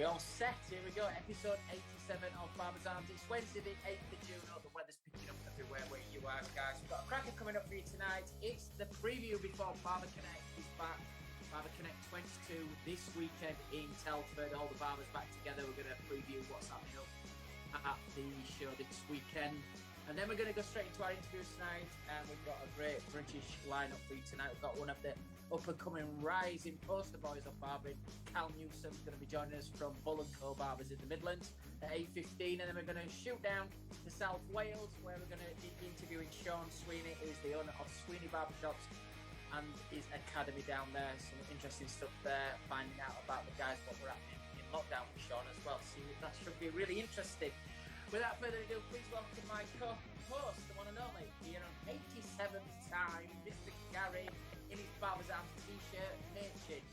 We're all set. Here we go. Episode 87 of Barbers Arms. It's Wednesday, the 8th of June. Oh, the weather's picking up everywhere where you are, guys. We've got a cracker coming up for you tonight. It's the preview before Barber Connect is back. Barber Connect 22 this weekend in Telford. All the barbers back together. We're going to preview what's happening up at the show this weekend. And then we're going to go straight into our interviews tonight. And we've got a great British lineup for you tonight. We've got one of the up-and-coming rising poster boys of barbering. Cal Newsome is going to be joining us from Bull Co Barbers in the Midlands at 8:15. And then we're going to shoot down to South Wales, where we're going to be interviewing Sean Sweeney, who's the owner of Sweeney Barbershops and his academy down there. Some interesting stuff there, finding out about the guys, what we're happening in lockdown with Sean as well. So that should be really interesting. Without further ado, please welcome my co-host, the one and only, here on 87th time, Mr. Gary, in his Barbers Arms t-shirt, Machin.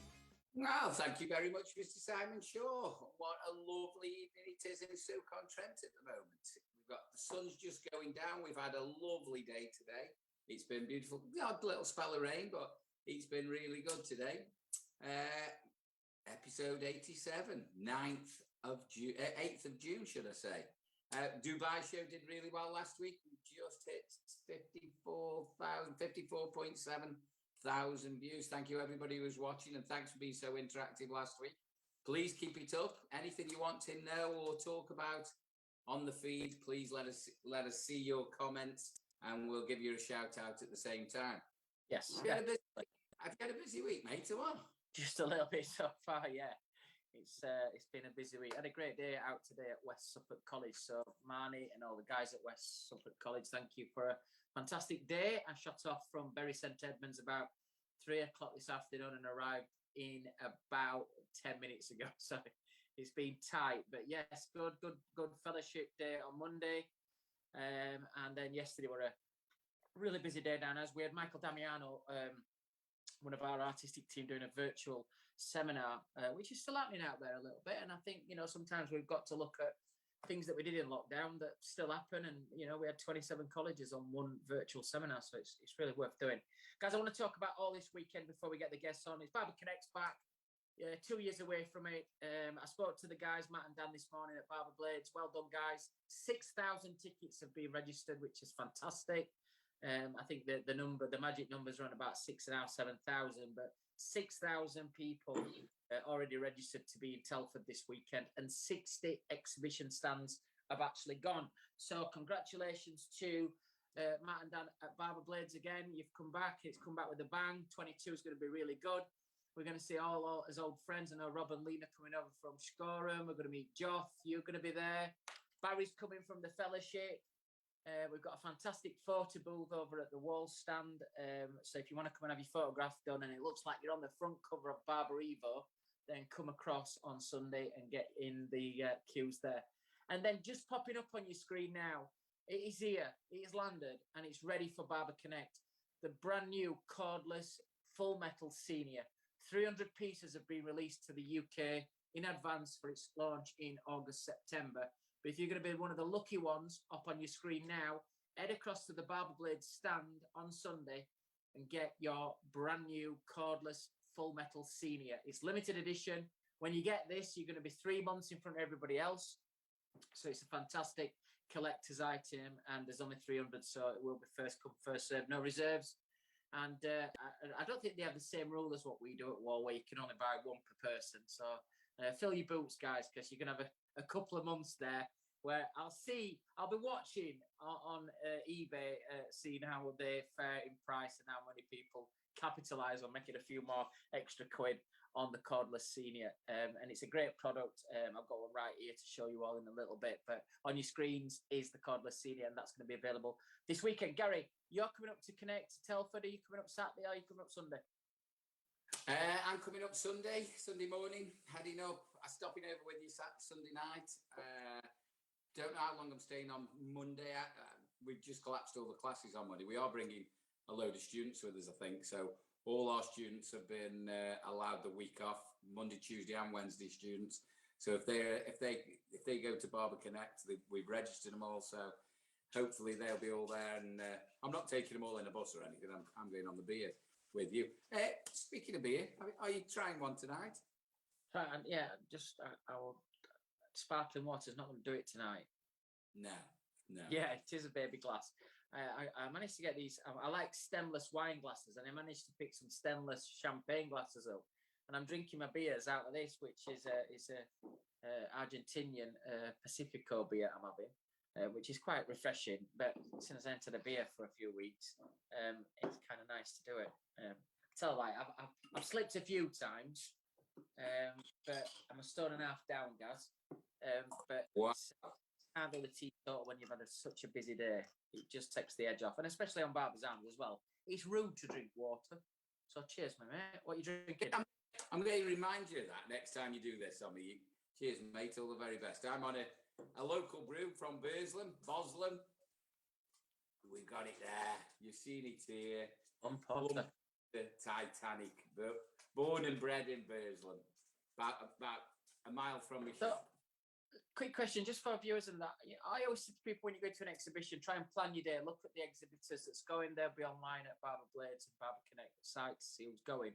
Well, thank you very much, Mr. Simon Shaw. What a lovely evening it is in Stoke-on-Trent at the moment. We've got the sun's just going down. We've had a lovely day today. It's been beautiful. The odd little spell of rain, but it's been really good today. Episode 87, 9th of June, 8th of June, should I say. Dubai show did really well last week. We just hit 54.7 thousand views. Thank you, everybody who was watching, and thanks for being so interactive last week. Please keep it up. Anything you want to know or talk about on the feed, please let us see your comments, and we'll give you a shout out at the same time. Yes. I've had a busy week, mate. What? Just a little bit so far, yeah. It's been a busy week. I had a great day out today at West Suffolk College. So Marnie and all the guys at West Suffolk College, thank you for a fantastic day. I shot off from Bury St Edmunds about 3 o'clock this afternoon and arrived in about 10 minutes ago. So it's been tight, but yes, good fellowship day on Monday. And then yesterday were a really busy day down as we had Michael Damiano, one of our artistic team, doing a virtual seminar, which is still happening out there a little bit. And I think, sometimes we've got to look at things that we did in lockdown that still happen. And, we had 27 colleges on one virtual seminar. So it's really worth doing. Guys, I want to talk about all this weekend before we get the guests on. It's Barber Connect's back. 2 years away from it. I spoke to the guys, Matt and Dan, this morning at Barber Blades. Well done, guys. 6,000 tickets have been registered, which is fantastic. I think the magic numbers are on about 6,500, 7,000, but 6,000 people already registered to be in Telford this weekend, and 60 exhibition stands have actually gone. So congratulations to Matt and Dan at Barber Blades again. You've come back. It's come back with a bang. 22 is going to be really good. We're going to see all his old friends. I know Rob and Lena coming over from Shoreham. We're going to meet Joff. You're going to be there. Barry's coming from the fellowship. We've got a fantastic photo booth over at the Wahl stand. So if you want to come and have your photograph done and it looks like you're on the front cover of Barber Evo, then come across on Sunday and get in the queues there. And then just popping up on your screen now, it is here, it is landed, and it's ready for Barber Connect. The brand new cordless full metal senior. 300 pieces have been released to the UK in advance for its launch in August, September. But if you're going to be one of the lucky ones up on your screen now, head across to the Barber Blades stand on Sunday and get your brand new cordless full metal senior. It's limited edition. When you get this, you're going to be 3 months in front of everybody else. So it's a fantastic collector's item, and there's only 300, so it will be first come, first served, no reserves. And I don't think they have the same rule as what we do at Wahl, where you can only buy one per person. So fill your boots, guys, because you're going to have a couple of months there where I'll be watching on eBay, seeing how they fare in price and how many people capitalise on making a few more extra quid on the cordless senior. And it's a great product. I've got one right here to show you all in a little bit, but on your screens is the cordless senior, and that's going to be available this weekend. Gary, you're coming up to Connect to Telford. Are you coming up Saturday or are you coming up Sunday? I'm coming up Sunday morning, heading up. I'm stopping over with you Sunday night. Don't know how long I'm staying on Monday. We've just collapsed all the classes on Monday. We are bringing a load of students with us, I think. So all our students have been allowed the week off, Monday, Tuesday and Wednesday students. So if they go to Barber Connect, we've registered them all. So hopefully they'll be all there. And I'm not taking them all in a bus or anything. I'm going on the beer with you. Speaking of beer, are you trying one tonight? And yeah, just our sparkling water's not going to do it tonight. No. Yeah, it is a baby glass. I managed to get these. I like stemless wine glasses, and I managed to pick some stemless champagne glasses up. And I'm drinking my beers out of this, which is a Argentinian Pacifico beer I'm having, which is quite refreshing. But since I entered a beer for a few weeks, it's kind of nice to do it. Tell like I've slipped a few times, but I'm a stone and a half down, Gaz. But handle the teetotal when you've had such a busy day. It just takes the edge off, and especially on Barber's Arms as well. It's rude to drink water. So cheers, my mate. What are you drinking? I'm going to remind you of that next time you do this on me. Cheers, mate. All the very best. I'm on a local brew from Boslem. We've got it there. You've seen it here. The Titanic. Born and bred in Burslem. About a mile from me. So, quick question, just for viewers and that. I always say to people when you go to an exhibition, try and plan your day. Look at the exhibitors that's going. They'll be online at Barber Blades and Barber Connect site to see who's going.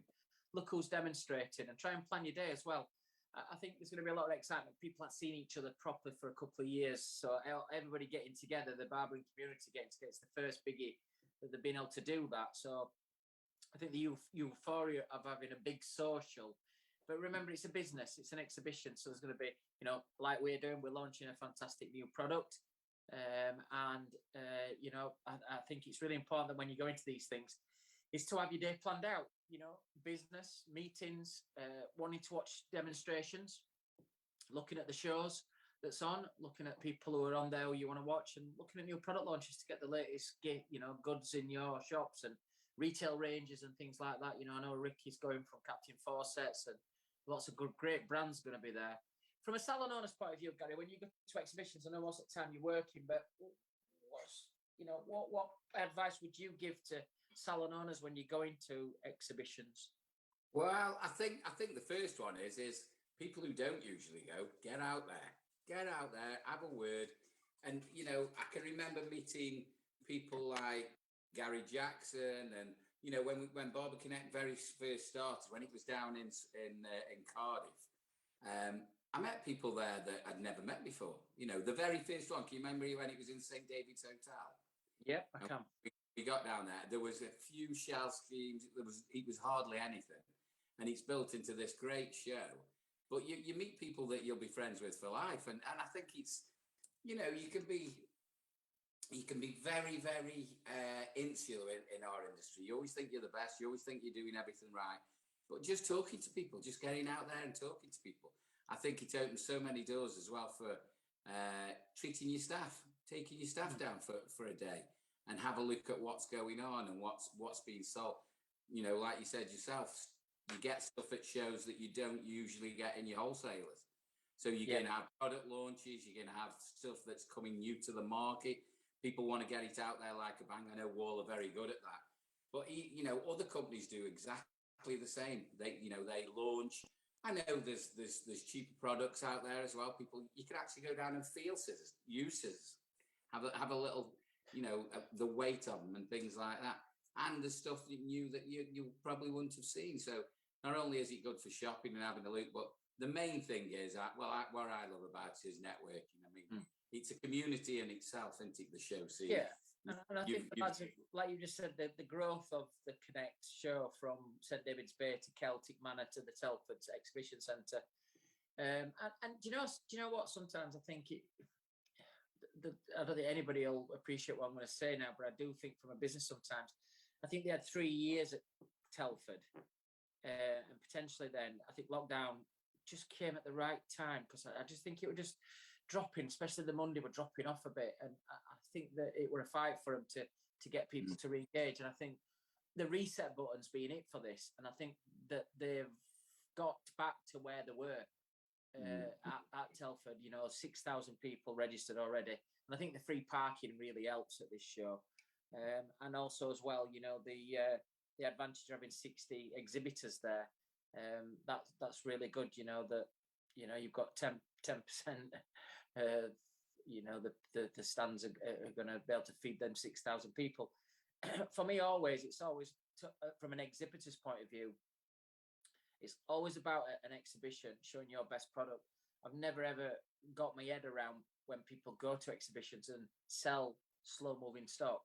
Look who's demonstrating and try and plan your day as well. I think there's going to be a lot of excitement. People aren't seeing each other properly for a couple of years. So everybody getting together, the barbering community getting together, it's the first biggie that they've been able to do that. So I think the euphoria of having a big social. But remember, it's a business, it's an exhibition. So there's going to be, like we're doing, we're launching a fantastic new product. I think it's really important that when you go into these things, is to have your day planned out, business, meetings, wanting to watch demonstrations, looking at the shows that's on, looking at people who are on there who you want to watch, and looking at new product launches to get the latest, goods in your shops and retail ranges and things like that. I know Ricky's going from Captain Fawcett's and lots of great brands going to be there. From a salon owner's point of view, Gary, when you go to exhibitions, I know most of the time you're working, but what advice would you give to salon owners when you're going to exhibitions? Well, I think the first one is people who don't usually go, get out there, have a word. And, I can remember meeting people like Gary Jackson and, when Barber Connect very first started, when it was down in Cardiff, I met people there that I'd never met before. The very first one, can you remember when it was in St. David's Hotel? Yeah, I can. We got down there. There was a few shell schemes. It was hardly anything, and it's built into this great show. But you meet people that you'll be friends with for life, and I think it's you can be very, very insular in our industry. You always think you're the best. You always think you're doing everything right. But just talking to people, just getting out there and talking to people, I think it opens so many doors as well for treating your staff, taking your staff down for a day and have a look at what's going on and what's being sold. Like you said yourself, you get stuff at shows that you don't usually get in your wholesalers. So you're going to have product launches, you're going to have stuff that's coming new to the market. People want to get it out there like a bang. I know Wahl are very good at that. But, other companies do exactly the same. They launch. I know there's cheaper products out there as well. You can actually go down and feel scissors, use scissors, have a little, the weight of them and things like that. And the stuff new that you probably wouldn't have seen. So not only is it good for shopping and having a look, but the main thing is what I love about it is networking. I mean, it's a community in itself, isn't it? The show scene. Yeah. And I think, like you just said, the growth of the Connect show from St David's Bay to Celtic Manor to the Telford Exhibition Centre, and do you know what? Sometimes I think I don't think anybody will appreciate what I'm going to say now, but I do think from a business sometimes. I think they had 3 years at Telford, and potentially then I think lockdown just came at the right time because I just think it would just dropping, especially the Monday were dropping off a bit, and I think that it were a fight for them to get people to re-engage. And I think the reset button's been it for this, and I think that they've got back to where they were at Telford. 6,000 people registered already, and I think the free parking really helps at this show. And also as well, the advantage of having 60 exhibitors there, that's really good. That you've got 10%. The stands are going to be able to feed them 6,000 people. For me, it's always from an exhibitor's point of view. It's always about an exhibition, showing your best product. I've never ever got my head around when people go to exhibitions and sell slow moving stock.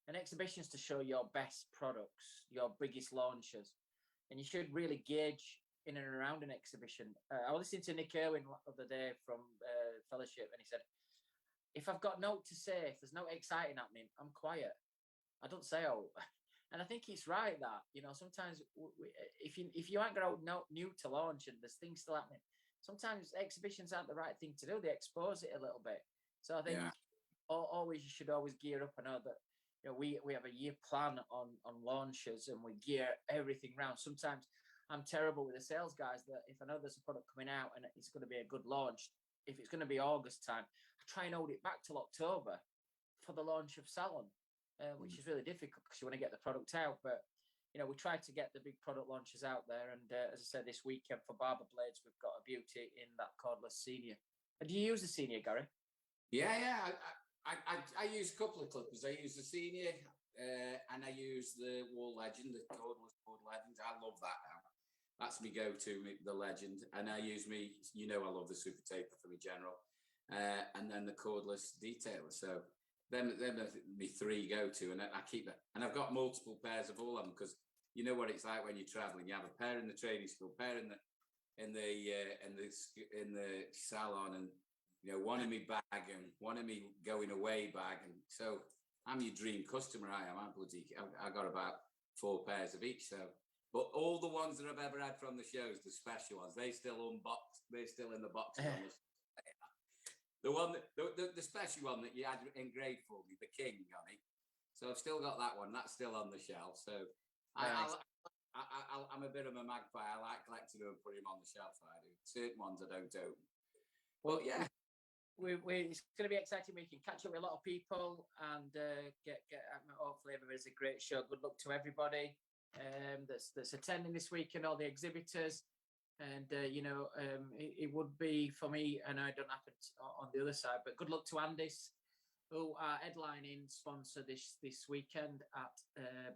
An exhibition is to show your best products, your biggest launches, and you should really gauge in and around an exhibition. I was listening to Nick Irwin the other day from Fellowship, and he said, if I've got no to say, if there's no exciting happening, I'm quiet. I don't say oh. And I think it's right that, you know, sometimes if you ain't got no new to launch and there's things still happening, sometimes exhibitions aren't the right thing to do. They expose it a little bit. So I think always you should always gear up. I know that, you know, we have a year plan on launches and we gear everything around. Sometimes I'm terrible with the sales guys that if I know there's a product coming out and it's going to be a good launch, if it's going to be August time, I try and hold it back till October for the launch of Salon. Which is really difficult because you want to get the product out. But, you know, we try to get the big product launches out there. And as I said, this weekend for Barber Blades, we've got a beauty in that cordless senior. Do you use the senior, Gary? Yeah. I use a couple of clippers. I use the senior and I use the Wahl Legend, the cordless Wahl Legend. I love that now. That's me go-to, the Legend. And I use you know, I love the Super Taper for me general. And then the cordless detailer. So them me three go-to, and I keep that. And I've got multiple pairs of all of them because you know what it's like when you're traveling. You have a pair in the training school, pair in the salon, and you know, one in my bag and one in me going away bag. And so I'm your dream customer. I got about 4 pairs of each. So, but all the ones that I've ever had from the shows, the special ones, they still unboxed. They're still in the box. The one, the special one that you had engraved for me, the King on it. So I've still got that one. That's still on the shelf. So Nice. I'm a bit of a magpie. I like collecting them and putting them on the shelf. I do. Certain ones I don't own. Well, yeah. It's going to be exciting. We can catch up with a lot of people and get hopefully everybody's a great show. Good luck to everybody that's attending this week and all the exhibitors. And, you know, it would be for me, and I don't happen on the other side, but good luck to Andis, who are headlining sponsor this weekend at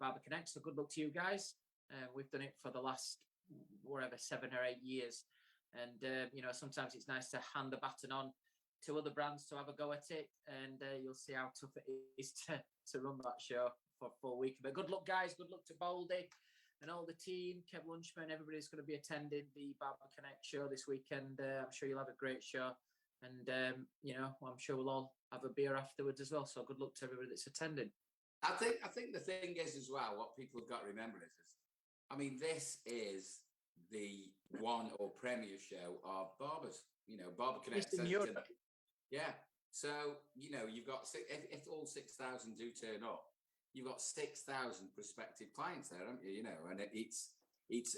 Barber Connect. So good luck to you guys. We've done it for the last, 7 or 8 years. And, you know, sometimes it's nice to hand the baton on to other brands to have a go at it. And you'll see how tough it is to run that show for a full week. But good luck, guys. Good luck to Baldy and all the team, Kev Lunchman, everybody's going to be attending the Barber Connect show this weekend. I'm sure you'll have a great show. And, you know, I'm sure we'll all have a beer afterwards as well. So good luck to everybody that's attending. I think the thing is as well, what people have got to remember is I mean, this is the one or premier show of Barbers, you know, Barber Connect. Yeah. So, you know, you've got, if all 6,000 do turn up, you've got 6,000 prospective clients there, haven't you? You know, and it's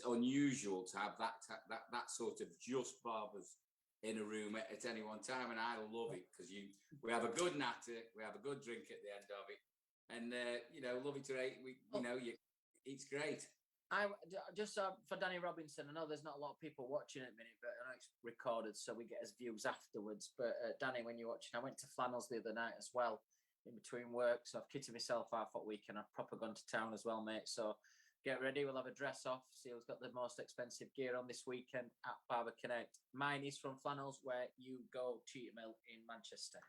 unusual to have that sort of just barbers in a room at any one time, and I love it because we have a good natter, we have a good drink at the end of it, and you know, love it to rate. It's great. I just for Danny Robinson. I know there's not a lot of people watching at the minute, but I know it's recorded, so we get his views afterwards. But Danny, when you're watching, I went to Flannels the other night as well. In between work, so I've kitted myself out for a week and I've proper gone to town as well, mate. So get ready, we'll have a dress off, see who's got the most expensive gear on this weekend at Barber Connect. Mine is from Flannels, where you go, Cheetah Mill in Manchester.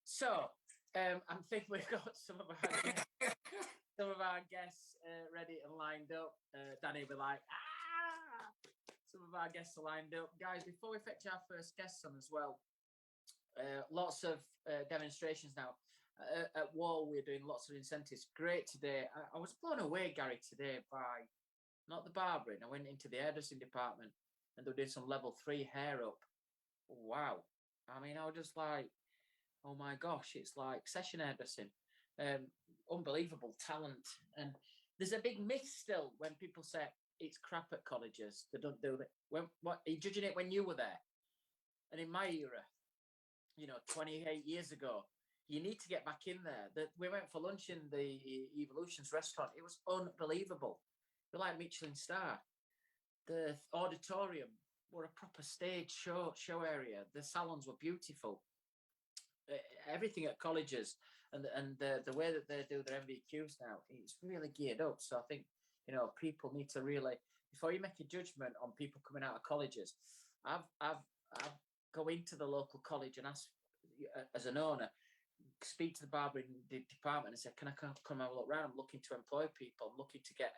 So I think we've got some of our guests ready and lined up. Danny will be like, some of our guests are lined up. Guys, before we fetch our first guests on as well, lots of demonstrations now. At Wahl, we're doing lots of incentives. Great today. I was blown away, Gary, today by not the barbering. I went into the hairdressing department and they were doing some level 3 hair up. Wow. I mean, I was just like, oh my gosh, it's like session hairdressing. Unbelievable talent. And there's a big myth still when people say it's crap at colleges. They don't do it. What are you judging it when you were there? And in my era, you know, 28 years ago, you need to get back in there. We went for lunch in the Evolutions restaurant. It was unbelievable. They're like Michelin star. The auditorium were a proper stage show area. The salons were beautiful. Everything at colleges and the way that they do their MVQs now, it's really geared up. So I think, You know, people need to really, before you make a judgment on people coming out of colleges, I've go into the local college and ask, as an owner, speak to the barbering department and say, can I come have a look around? I'm looking to employ people. I'm looking to get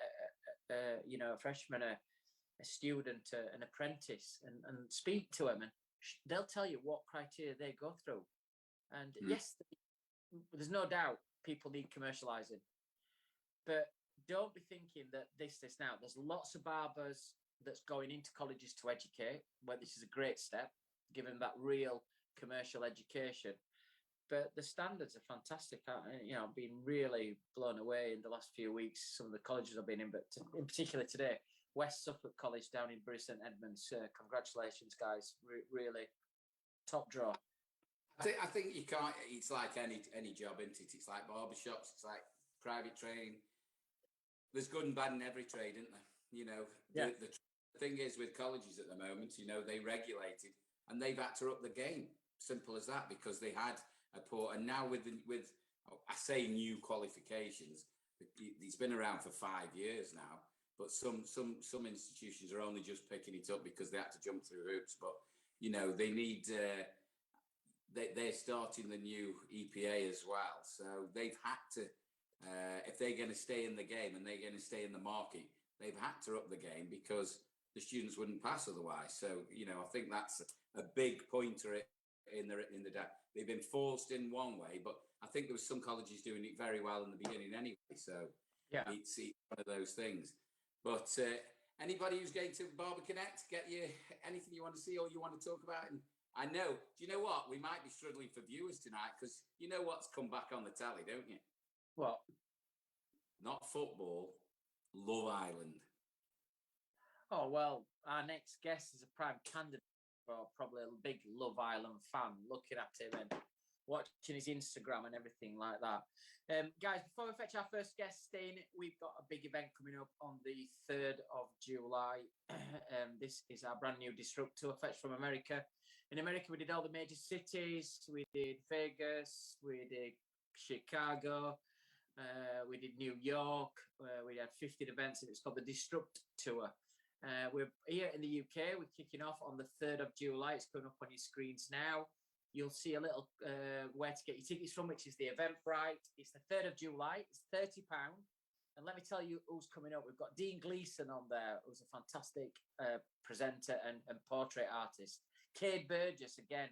a freshman, a student, an apprentice, and speak to them, and they'll tell you what criteria they go through. And yes, there's no doubt people need commercializing, but don't be thinking that this now. There's lots of barbers that's going into colleges to educate, where this is a great step, giving that real commercial education. But the standards are fantastic. You know, I've been really blown away in the last few weeks. Some of the colleges I've been in, but in particular today, West Suffolk College down in Bury St Edmunds. Congratulations, guys! Really top draw. I think you can't. It's like any job, isn't it? It's like barbershops. It's like private training. There's good and bad in every trade, isn't there? You know, the thing is with colleges at the moment, you know, they regulated and they've had to up the game. Simple as that, because they had a poor, and now with I say new qualifications, it's been around for 5 years now, but some institutions are only just picking it up because they had to jump through hoops. But you know, they need they're starting the new EPA as well, so they've had to. If they're going to stay in the game and they're going to stay in the market, they've had to up the game because the students wouldn't pass otherwise. So, you know, I think that's a big pointer in the they've been forced in one way, but I think there was some colleges doing it very well in the beginning anyway. So yeah, it's one of those things. But anybody who's going to Barber Connect, get you anything you want to see or you want to talk about. And I know, do you know what? We might be struggling for viewers tonight because you know what's come back on the telly, don't you? What? Not football, Love Island. Oh, well, our next guest is a prime candidate for probably a big Love Island fan, looking at him and watching his Instagram and everything like that. Guys, before we fetch our first guest in, we've got a big event coming up on the 3rd of July. This is our brand new Disruptor fetch from America. In America, we did all the major cities. We did Vegas, we did Chicago, we did New York. We had 15 events, and it's called the Disrupt Tour. We're here in the UK. We're kicking off on the 3rd of July. It's coming up on your screens now. You'll see a little where to get your tickets from, which is the Eventbrite. It's the 3rd of July. It's £30. And let me tell you who's coming up. We've got Dean Gleeson on there, who's a fantastic presenter and portrait artist. Cade Burgess, again,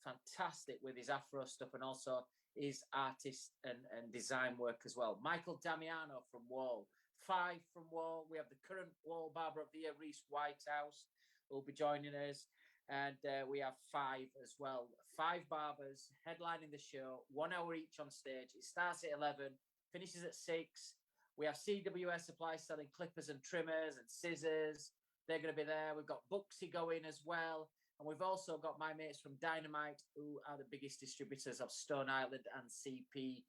fantastic with his Afro stuff and also his artist and design work as well. Michael Damiano from Wahl. 5 from Wahl. We have the current Wahl Barber of the Year, Reese Whitehouse, who will be joining us. And we have 5 as well. 5 barbers headlining the show, 1 hour each on stage. It starts at 11, finishes at 6. We have CWS Supply selling clippers and trimmers and scissors. They're going to be there. We've got Buxy going as well. And we've also got my mates from Dynamite, who are the biggest distributors of Stone Island and CP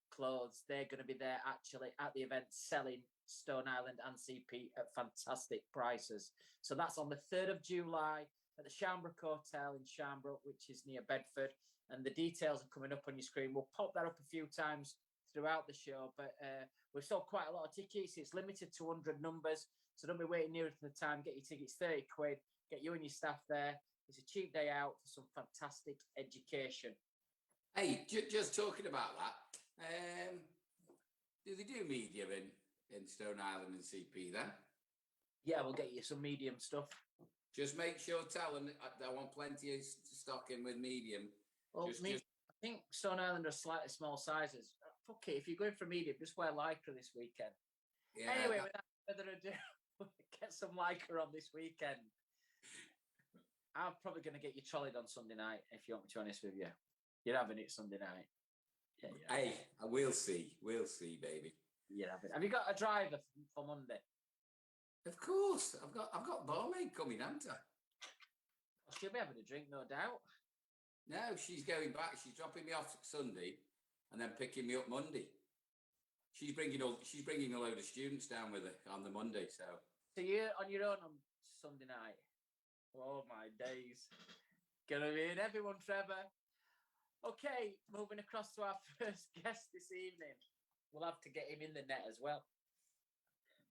clothes. They're going to be there actually at the event selling Stone Island and CP at fantastic prices. So that's on the 3rd of July at the Shamrock Hotel in Shamrock, which is near Bedford. And the details are coming up on your screen. We'll pop that up a few times throughout the show, but we've sold quite a lot of tickets. It's limited to 100 numbers, so don't be waiting nearer to the time. Get your tickets, 30 quid. Get you and your staff there. It's a cheap day out for some fantastic education. Hey, just talking about that, do they do medium in Stone Island and CP then? Yeah, we'll get you some medium stuff. Just make sure, tell them I want plenty of stock in with medium. Well, I think Stone Island are slightly small sizes. Fuck it, if you're going for medium, just wear Lycra this weekend. Yeah, anyway, without further ado, get some Lycra on this weekend. I'm probably going to get you trolleyed on Sunday night, if you want me to be honest with you. You're having it Sunday night. Yeah, hey, we'll see. We'll see, baby. You're having it. Have you got a driver for Monday? Of course. I've got barmaid coming, haven't I? Well, she'll be having a drink, no doubt. No, she's going back. She's dropping me off Sunday and then picking me up Monday. She's bringing a load of students down with her on the Monday. So you're on your own on Sunday night. Oh my days. Gonna be in everyone, Trevor. Okay, moving across to our first guest this evening. We'll have to get him in the net as well.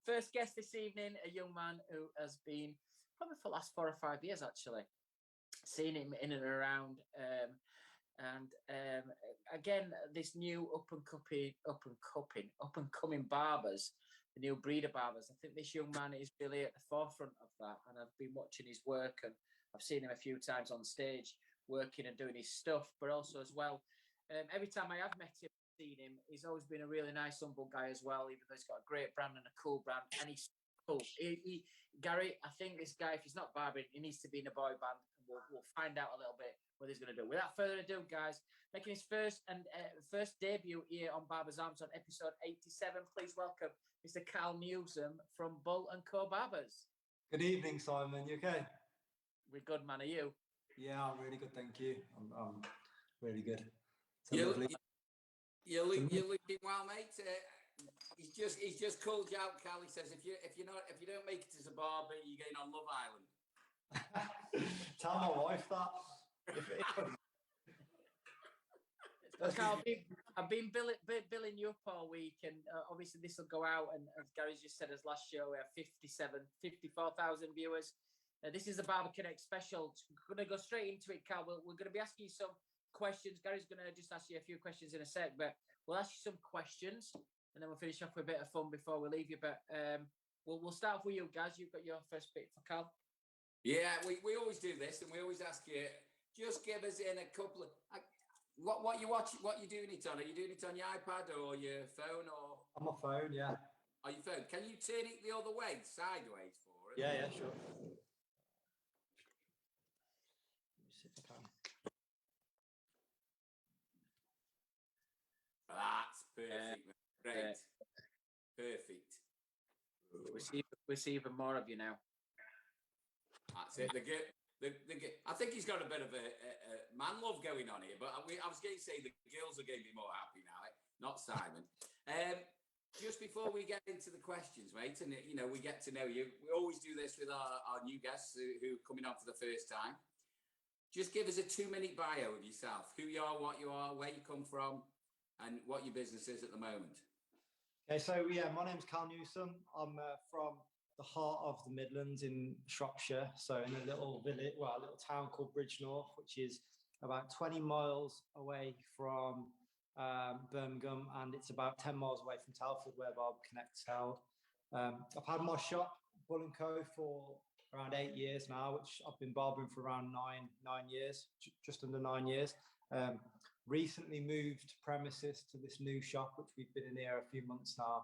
First guest this evening, a young man who has been probably for the last 4 or 5 years, actually, seen him in and around. Again, this new up and coming barbers, the new breed of barbers. I think this young man is really at the forefront of that, and I've been watching his work, and I've seen him a few times on stage working and doing his stuff, but also as well, every time I have met him, seen him, he's always been a really nice, humble guy as well, even though he's got a great brand and a cool brand, and he's cool. Gary, I think this guy, if he's not barbering, he needs to be in a boy band, and we'll find out a little bit what he's going to do. Without further ado, guys, making his first debut here on Barber's Arms on episode 87, please welcome Mr. Carl Newsome from Bull Co Barbers. Good evening, Simon. You okay? We're good, man. Are you? Yeah, I'm really good, thank you. I'm really good. You're looking well, mate. He's just called you out, Carl. He says if you don't make it as a barber, you're going on Love Island. Tell my wife that. Carl, I've been billing you up all week, and obviously this will go out. And as Gary just said, as last show, we have 54,000 viewers. This is a Barber Connect special. We're going to go straight into it, Carl. We're going to be asking you some questions. Gary's going to just ask you a few questions in a sec, but we'll ask you some questions, and then we'll finish off with a bit of fun before we leave you. But we'll start off with you guys. You've got your first bit for Carl. Yeah, we always do this, and we always ask you, just give us in a couple of what you watch, what you doing it on. Are you doing it on your iPad or your phone or on my phone? Yeah. On your phone. Can you turn it the other way, sideways for us? Yeah, sure. That's perfect. Great. Perfect. We see even more of you now. That's it. I think he's got a bit of a man love going on here, but I was going to say the girls are going to be more happy now, not Simon. Just before we get into the questions, mate, and we get to know you, we always do this with our new guests who are coming on for the first time. Just give us a 2-minute bio of yourself, who you are, what you are, where you come from, and what your business is at the moment. Okay, so yeah, my name's Carl Newsome. I'm from the heart of the Midlands in Shropshire, so in a little village, a little town called Bridgnorth, which is about 20 miles away from Birmingham, and it's about 10 miles away from Telford, where Barber Connect's held. I've had my shop, Bull Co, for around 8 years now, which I've been barbering for around nine years, just under 9 years. Recently moved premises to this new shop, which we've been in here a few months now.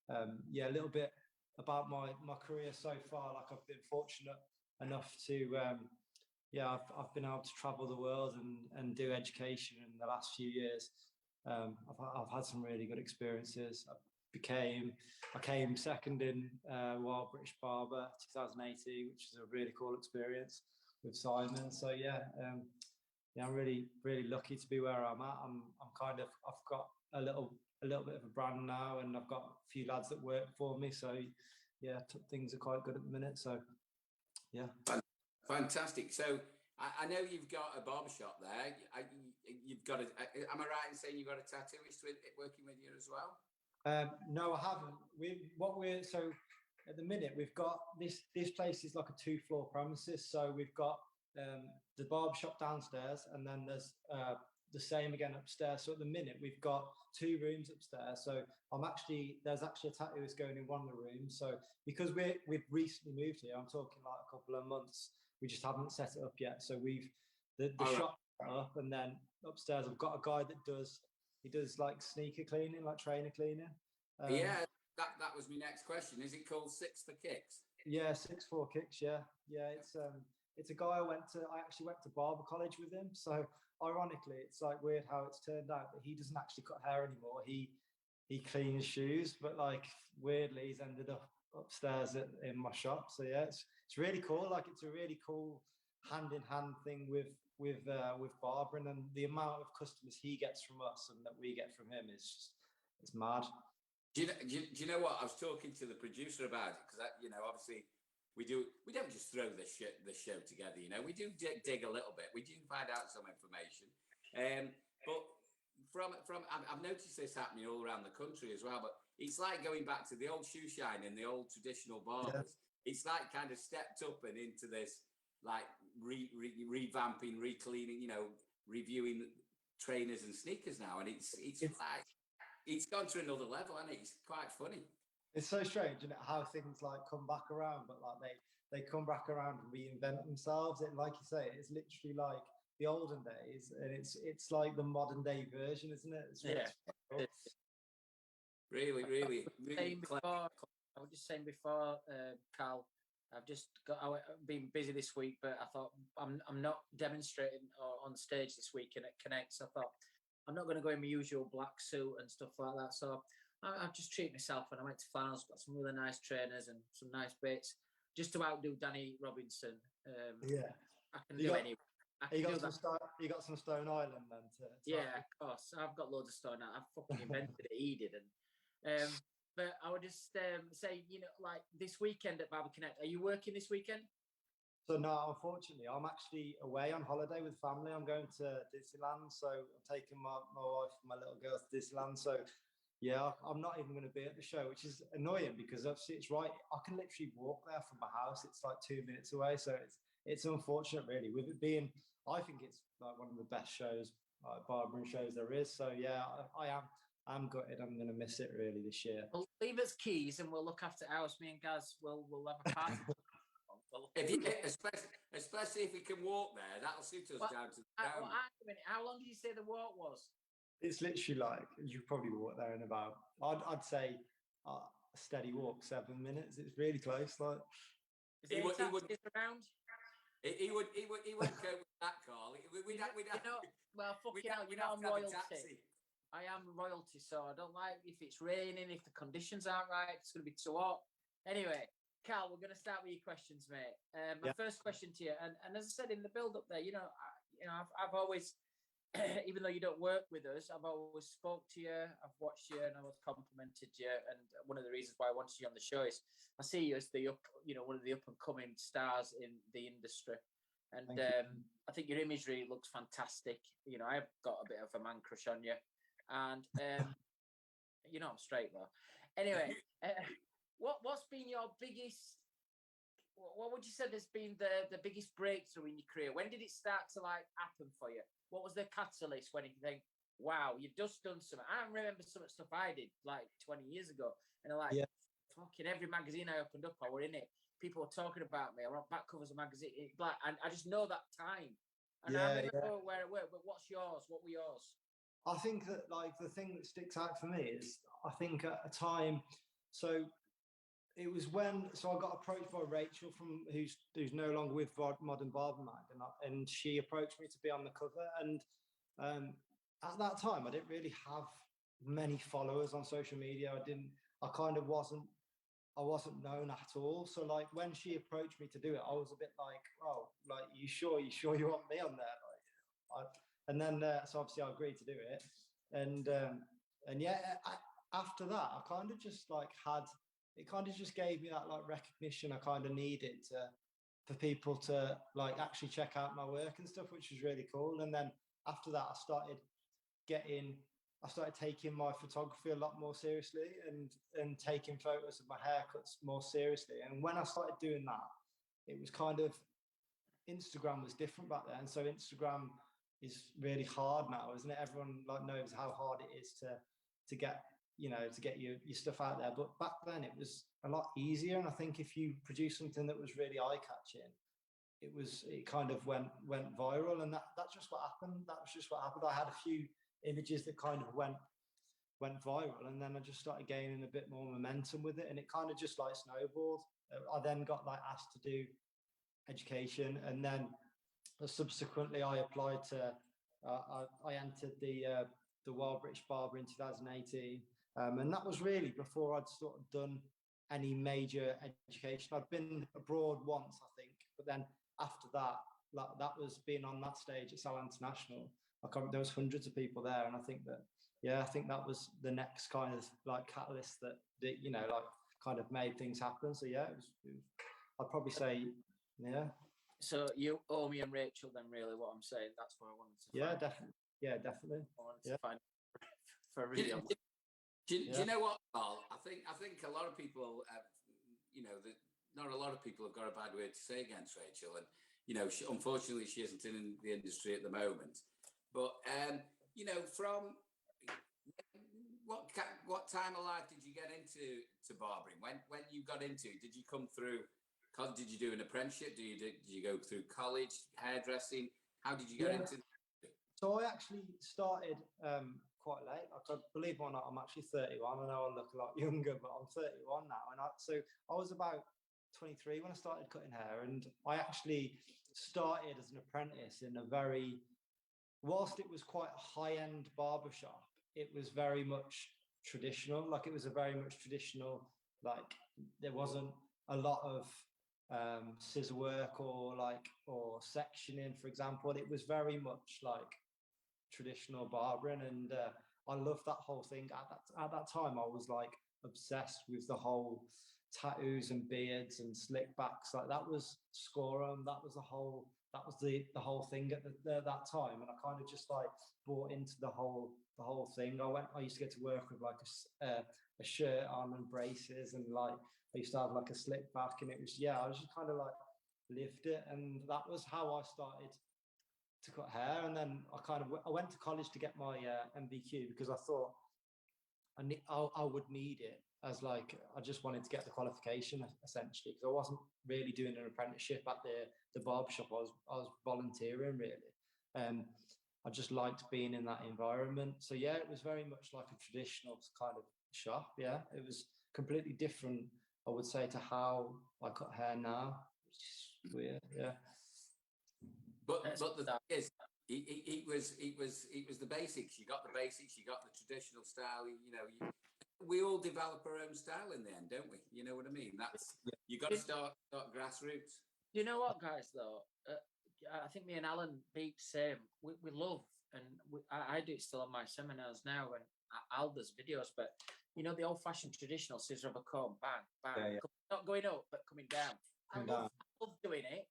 A little bit about my career so far. Like, I've been fortunate enough to I've been able to travel the world and do education in the last few years. I've had some really good experiences. I came second in Wahl British Barber 2018, which is a really cool experience with Simon. So I'm really, really lucky to be where I'm at. I've got a little bit of a brand now, and I've got a few lads that work for me. So things are quite good at the minute. So yeah. Fantastic. So I know you've got a barbershop there. You've got am I right in saying you've got a tattooist working with you as well? No, I haven't. So at the minute we've got this place is like a 2-floor premises. So we've got the barbershop downstairs, and then there's the same again upstairs. So at the minute we've got 2 rooms upstairs. So there's actually a tattooist going in one of the rooms. So because we've recently moved here, I'm talking like a couple of months, we just haven't set it up yet. So the shop up, and then upstairs I've got a guy that does like sneaker cleaning, like trainer cleaning. That was my next question. Is it called 6 for Kicks? Yeah, 6 for Kicks. Yeah. It's a guy I actually went to barber college with him. So ironically, it's like weird how it's turned out that he doesn't actually cut hair anymore. He cleans shoes, but like weirdly he's ended up upstairs in my shop. So yeah, it's really cool. Like, it's a really cool hand-in-hand thing with barbering, and the amount of customers he gets from us and that we get from him is it's mad. Do you know what? I was talking to the producer about it, because obviously we don't just throw the show together. We do dig a little bit. We do find out some information, but from I've noticed this happening all around the country as well. But it's like going back to the old shoe shine and the old traditional barbers. It's like kind of stepped up and into this like revamping, re-cleaning, you know, reviewing trainers and sneakers now, and it's like it's gone to another level, and it's quite funny. It's so strange, isn't it, how things like come back around, but like they come back around and reinvent themselves. It, like you say, it's literally like the olden days, and it's like the modern day version, isn't it? Really clever. I was just saying before, Carl, I've been busy this week, but I thought I'm not demonstrating or on stage this weekend at Connect. So I thought I'm not going to go in my usual black suit and stuff like that. So I've just treated myself, and I went to Flannels, got some really nice trainers and some nice bits, just to outdo Danny Robinson. I can do any. You got some Stone Island then yeah, of course. I've got loads of Stone Island. I fucking invented it. He didn't. But I would just say, you know, like this weekend at Barber Connect, are you working this weekend? So no, unfortunately, I'm actually away on holiday with family. I'm going to Disneyland, so I'm taking my wife and my little girl to Disneyland. So yeah, I'm not even going to be at the show, which is annoying because obviously it's right. I can literally walk there from my house. It's like 2 minutes away, so it's unfortunate, really. With it being, I think it's like one of the best shows, like barbering shows there is. So yeah, I'm gutted. I'm going to miss it really this year. Well, leave us keys and we'll look after ours. Me and Gaz we'll have a party. Especially if we can walk there, that'll suit us down to the town. How long did you say the walk was? It's literally like you probably walk there in about I'd say a steady walk 7 minutes. It's really close. Like he would around. He would go with that, Carl. We'd have, well, fucking hell, you know I'm royalty. I am royalty, so I don't like if it's raining, if the conditions aren't right, it's going to be too hot. Anyway, Carl, we're going to start with your questions, mate. My first question to you, and as I said in the build-up there, I've always, even though you don't work with us, I've always spoke to you, I've watched you, and I've complimented you. And one of the reasons why I wanted you on the show is I see you as one of the up-and-coming stars in the industry. And I think your imagery looks fantastic. You know, I've got a bit of a man crush on you. And I'm straight though. Anyway, what's been your biggest? What would you say has been the biggest breakthrough in your career? When did it start to like happen for you? What was the catalyst when you think, wow, you've just done something? I remember some stuff I did like 20 years ago, and I'm like, fucking every magazine I opened up, I were in it. People were talking about me. I were on back covers of magazine. Like, and I just know that time. And I remember where it were. But what's yours? What were yours? I think that like the thing that sticks out for me is I think at a time, so it was when I got approached by Rachel from who's no longer with Modern Barber Mag, and she approached me to be on the cover. And at that time, I didn't really have many followers on social media. I wasn't known at all. So like when she approached me to do it, I was a bit like, oh, like you sure you want me on there? Like, and then, so obviously I agreed to do it. And after that, I kind of just like it kind of just gave me that like recognition I kind of needed for people to like actually check out my work and stuff, which was really cool. And then after that, I started taking my photography a lot more seriously and taking photos of my haircuts more seriously. And when I started doing that, it was kind of, Instagram was different back then. So Instagram is really hard now, isn't it? Everyone like knows how hard it is to get your stuff out there. But back then it was a lot easier. And I think if you produce something that was really eye-catching, it kind of went viral. And that's just what happened. That was just what happened. I had a few images that kind of went viral, and then I just started gaining a bit more momentum with it, and it kind of just like snowballed. I then got like asked to do education, and then subsequently I applied to I entered the Wahl British Barber in 2018, and that was really before I'd sort of done any major education. I'd been abroad once, I think, but then after that, that was being on that stage at Sal International. There was hundreds of people there, and I think that was the next kind of like catalyst that like kind of made things happen. So yeah, it was I'd probably say, yeah. So you owe me and Rachel then, really, what I'm saying. That's what I wanted to find. Definitely. Yeah, definitely. I wanted to find for real. Do you know what, Paul? I think a lot of people have, not a lot of people have got a bad word to say against Rachel, and unfortunately she isn't in the industry at the moment. But from what time of life did you get into barbering? When you got into it, did you come through? Did you do an apprenticeship? Did you go through college, hairdressing? How did you get into? So I actually started quite late. Believe it or not, I'm actually 31. I know I look a lot younger, but I'm 31 now. And so I was about 23 when I started cutting hair, and I actually started as an apprentice in whilst it was quite a high-end barbershop, it was very much traditional. Like, it was a very much traditional, like, there wasn't a lot of scissor work or sectioning, for example. It was very much like traditional barbering, and I loved that whole thing. At that time, I was like obsessed with the whole tattoos and beards and slick backs. Like, that was Scorum. That was the whole thing at that time, and I kind of just like bought into the whole thing. I used to get to work with like a shirt on and braces, and like I used to have like a slick back, and it was, I was just kind of like lived it, and that was how I started to cut hair. And then I went to college to get my MBQ, because I thought I would need it, as like I just wanted to get the qualification, essentially, because I wasn't really doing an apprenticeship at the barbershop. I was volunteering, really. I just liked being in that environment. So it was very much like a traditional kind of shop. It was completely different, I would say, to how I cut hair now, which is weird. But the thing is, it was the basics. You got the basics. You got the traditional style. We all develop our own style in the end, don't we? You know what I mean? You got to start grassroots. You know what, guys? Though I think me and Alan beat same. We love, and I do it still on my seminars now, and Al does videos. But the old-fashioned traditional scissor of a comb, bang, bang, not going up but coming down. I love doing it.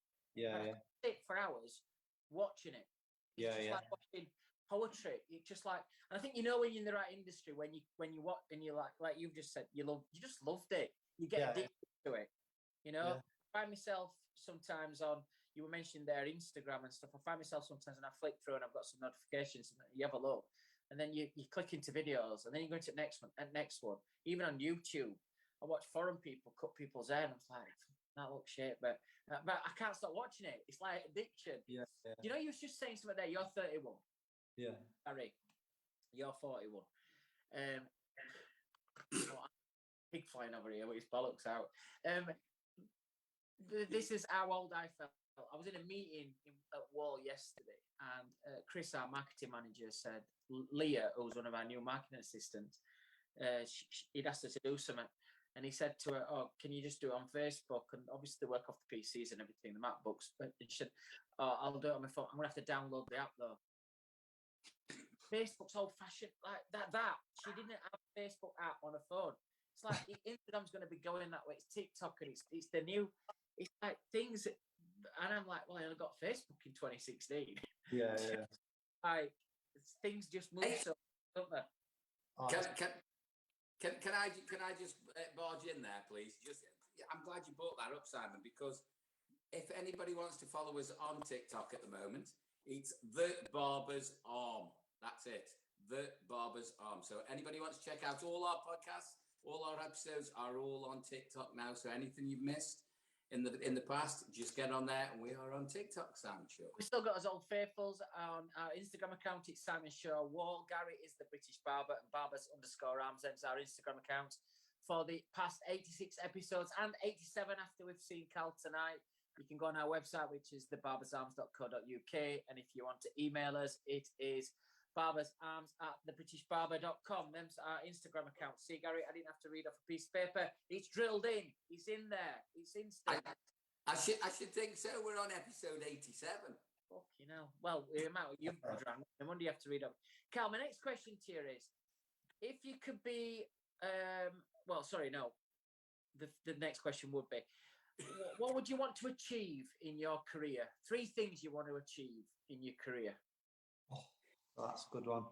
I sit for hours watching it. It's just like watching poetry. It's just like, and I think when you're in the right industry, when you watch and you like you've just said, you just loved it. You get addicted to it. I find myself sometimes on, you were mentioning their Instagram and stuff. I find myself sometimes, and I flick through and I've got some notifications, and you have a look, and then you click into videos, and then you go into the next one. Even on YouTube, I watch foreign people cut people's hair, and I'm like, that looks shit, but I can't stop watching it. It's like addiction. You was just saying something there. You're 31. Yeah. Harry, you're 41. Pig flying over here with his bollocks out. This is how old I felt. I was in a meeting at Wahl yesterday, and Chris, our marketing manager, said, Leah, who's one of our new marketing assistants, he'd asked her to do something. And he said to her, can you just do it on Facebook? And obviously they work off the PCs and everything, the MacBooks. But she said, I'll do it on my phone. I'm going to have to download the app, though. Facebook's old-fashioned like that. She didn't have a Facebook app on her phone. It's like Instagram's going to be going that way. It's TikTok, and it's the new, it's like things. And I'm like, well, I only got Facebook in 2016. Like, things just move so, don't they? Can I just barge in there, please? I'm glad you brought that up, Simon, because if anybody wants to follow us on TikTok at the moment, it's The Barber's Arm. That's it. The Barber's Arm. So anybody wants to check out all our podcasts, all our episodes are all on TikTok now. So anything you've missed in the past, just get on there, and we are on TikTok, Simon Shaw. We've still got us old faithfuls on our Instagram account. It's Simon Shaw Wahl. Gary is the British Barber, and Barbers_Arms is our Instagram account for the past 86 episodes and 87 after we've seen Cal tonight. You can go on our website, which is thebarbersarms.co.uk. And if you want to email us, it is barbersarms@thebritishbarber.com. Them's our Instagram account. See, Gary, I didn't have to read off a piece of paper. It's drilled in. It's in there. It's instant. I should think so. We're on episode 87. Fucking hell. Well, the amount you've drank, no wonder you have to read off. Cal, my next question to you is, if you could be, the next question would be, what would you want to achieve in your career? 3 things you want to achieve in your career. Oh, that's a good one.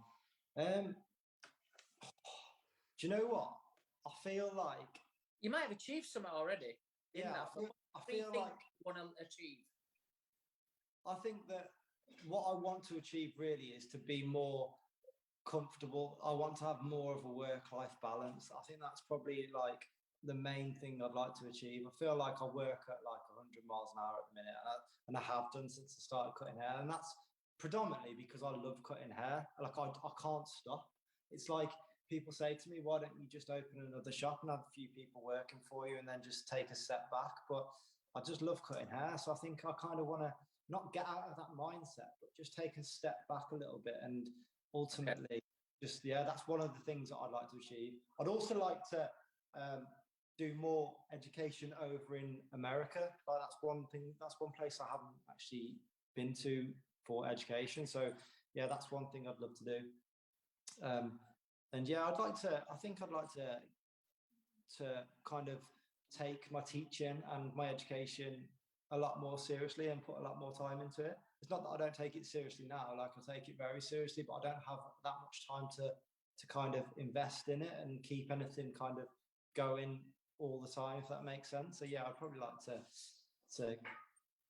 Do Do you know what? I feel like you might have achieved something already. I feel like want to achieve. I think that what I want to achieve really is to be more comfortable. I want to have more of a work-life balance. I think that's probably like the main thing I'd like to achieve. I feel like I work at like 100 miles an hour at the minute, and I have done since I started cutting hair. And that's predominantly because I love cutting hair. Like I can't stop. It's like people say to me, why don't you just open another shop and have a few people working for you and then just take a step back? But I just love cutting hair. So I think I kind of want to not get out of that mindset, but just take a step back a little bit. And ultimately, that's one of the things that I'd like to achieve. I'd also like to do more education over in America. Like that's one place I haven't actually been to for education. So yeah, that's one thing I'd love to do. And yeah, I think I'd like to kind of take my teaching and my education a lot more seriously and put a lot more time into it. It's not that I don't take it seriously now, like I take it very seriously, but I don't have that much time to kind of invest in it and keep anything kind of going all the time, if that makes sense. So yeah, I'd probably like to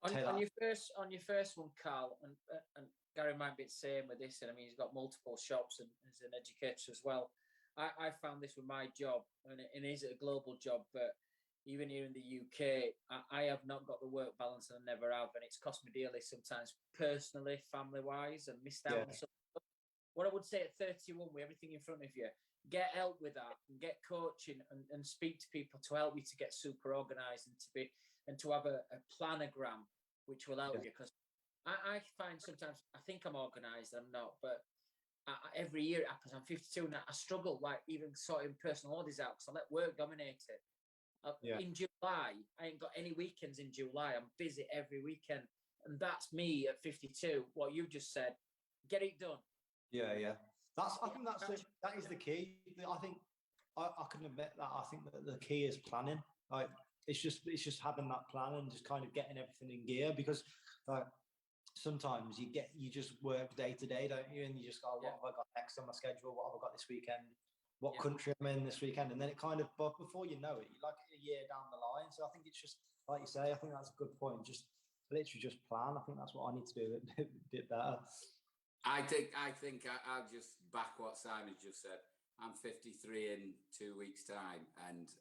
on your first one, Carl, and Gary might be the same with this, and I mean he's got multiple shops and is an educator as well. I found this with my job, and it is a global job, but even here in the UK, I have not got the work balance, and I never have, and it's cost me dearly sometimes, personally, family-wise, and missed out on something. What I would say at 31, with everything in front of you, get help with that, and get coaching, and speak to people to help you to get super organised and to have a planogram, which will help you. Because I find sometimes I think I'm organised, I'm not, but every year it happens. I'm 52 now. I struggle, like even sorting personal orders out because I let work dominate it. In July, I ain't got any weekends in July. I'm busy every weekend. And that's me at 52. What you just said, get it done. Yeah. I think that is the key. I think I can admit that. I think that the key is planning. Like it's just having that plan and just kind of getting everything in gear, because sometimes you just work day to day, don't you? And you just go, what have I got next on my schedule? What have I got this weekend? What country I'm in this weekend? And then it kind of, but before you know it, you're like a year down the line. So I think it's just, like you say, I think that's a good point. Just literally just plan. I think that's what I need to do a bit better. I think I'll just back what Simon just said. I'm 53 in 2 weeks' time, and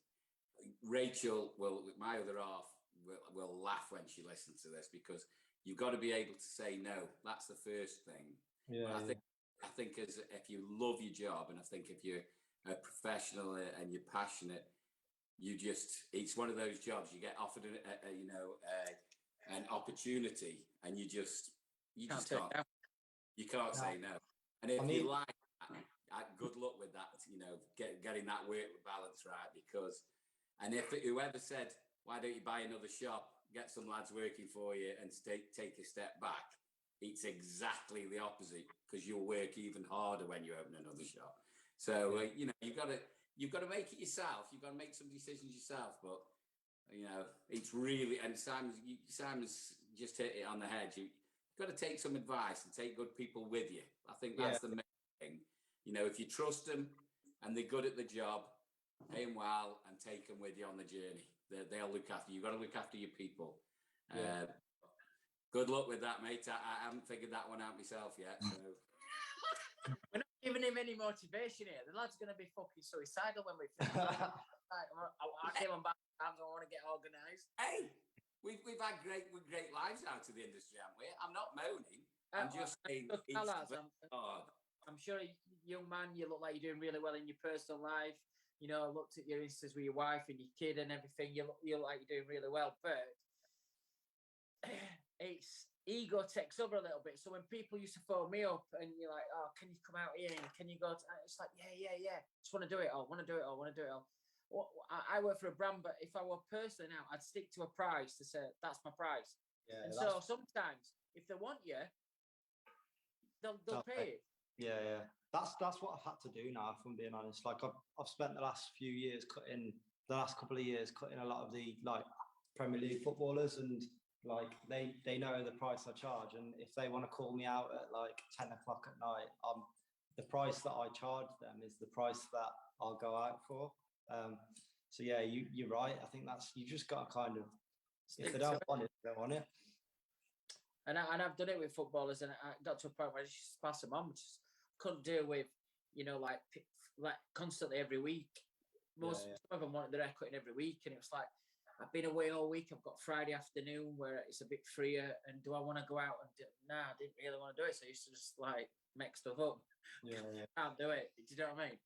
Rachel my other half will laugh when she listens to this, because you've got to be able to say no. That's the first thing. I think as if you love your job, and I think if you're a professional and you're passionate, it's one of those jobs you get offered an opportunity, and you just can't say no. And if you like that, good luck with that, getting that work balance right, because if whoever said, why don't you buy another shop, get some lads working for you and take a step back, it's exactly the opposite, because you'll work even harder when you open another shop. So you've got to make it yourself. You've got to make some decisions yourself. But it's really, and Simon's just hit it on the head. You've got to take some advice and take good people with you. I think that's the main thing. If you trust them and they're good at the job, pay them well and take them with you on the journey. They'll look after you. You've got to look after your people. Good luck with that, mate. I haven't figured that one out myself yet. So. We're not giving him any motivation here. The lad's going to be fucking suicidal when we finish. I came on back. I don't want to get organised. Hey, we've had great lives out of the industry, haven't we? I'm not moaning. I'm just saying I'm sure, young man, you look like you're doing really well in your personal life. I looked at your Instas with your wife and your kid and everything. You look like you're doing really well, but it's ego takes over a little bit. So when people used to phone me up and you're like, oh, can you come out here? Can you go? It's like, yeah. Just want to do it all. Well, I work for a brand, but if I were personally now, I'd stick to a price to say, that's my price. Yeah, and so sometimes if they want you, they'll pay it. Yeah. That's what I've had to do now, if I'm being honest. Like I've spent the last couple of years cutting a lot of the like Premier League footballers, and like they know the price I charge, and if they want to call me out at like 10 o'clock at night, the price that I charge them is the price that I'll go out for. So yeah, you're right. I think you just got to kind of, if they don't want it, they don't want it. And I've done it with footballers, and I got to a point where I just pass them on. Just couldn't deal with, like constantly every week. Some of them wanted their hair cutting every week, and it was like, I've been away all week. I've got Friday afternoon where it's a bit freer, and do I want to go out and I didn't really want to do it, so I used to just like make stuff up. Can't do it. Do you know what I mean?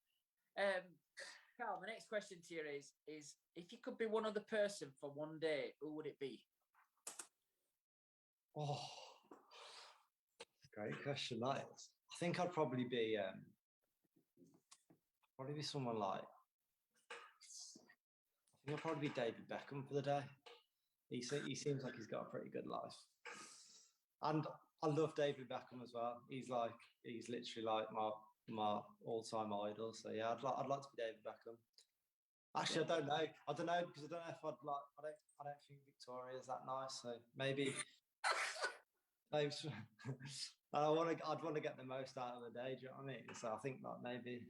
Carl, the next question to you is if you could be one other person for one day, who would it be? Oh, great question. That is. I think I'd probably be someone like. I think I'd probably be David Beckham for the day. He seems like he's got a pretty good life, and I love David Beckham as well. He's literally like my all-time idol. So yeah, I'd like to be David Beckham. Actually, I don't know because I don't know if I'd like. I don't think Victoria is that nice. So maybe. I'd want to get the most out of the day. Do you know what I mean? So I think that maybe.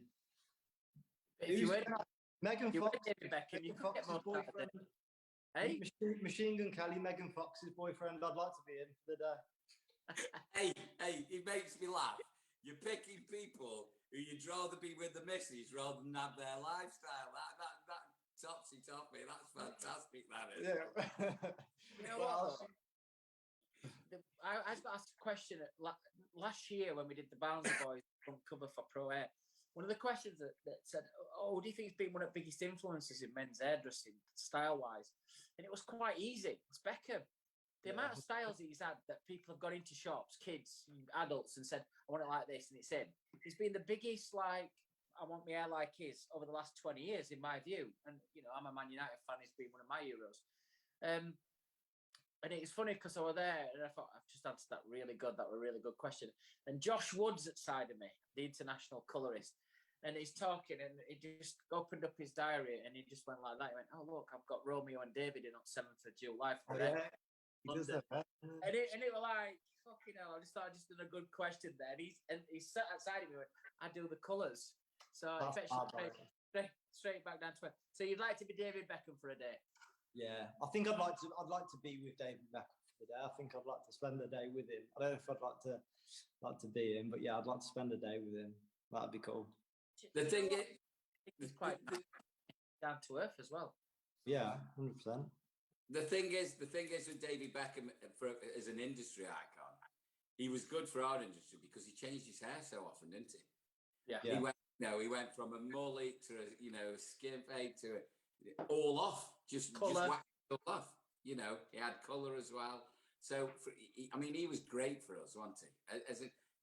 If you were Megan Fox, David Beckham, you could get more boyfriend. Hey, Machine Gun Kelly, Megan Fox's boyfriend. I'd like to be in for the day. Hey, it makes me laugh. You're picking people who you'd rather be with the missus rather than have their lifestyle. That topsy-toppy. That's fantastic. That is. Yeah. You know what? I got asked a question last year when we did the Bouncy Boys front cover for Pro Air. One of the questions that said, "Oh, do you think he's been one of the biggest influences in men's hairdressing, style-wise?" And it was quite easy. It's Beckham. The amount of styles he's had that people have got into shops, kids, adults, and said, "I want it like this," and it's in. He's been the biggest, like, I want my hair like his over the last 20 years, in my view. And, I'm a Man United fan. He's been one of my heroes. And it's funny because I was there and I thought, I've just answered that really good. That was a really good question. And Josh Woods at side of me, the international colourist, and he's talking and he just opened up his diary and he just went like that. He went, "Oh, look, I've got Romeo and David in on 7th of July for London." And it was like, fucking hell, I just thought I just did a good question there. And he's sat outside of me and went, "I do the colours." So straight back down to it. So you'd like to be David Beckham for a day? Yeah, I think I'd like to be with David Beckham for the day. I think I'd like to spend the day with him. I don't know if I'd like to be him, but yeah, I'd like to spend a day with him. That'd be cool. The thing is, it's quite down to earth as well. Yeah, 100%. The thing is with David Beckham as an industry icon, he was good for our industry because he changed his hair so often, didn't he? Yeah. He went from a mullet to a skin fade to all off, just whack it all off. He had colour as well. So he was great for us, wasn't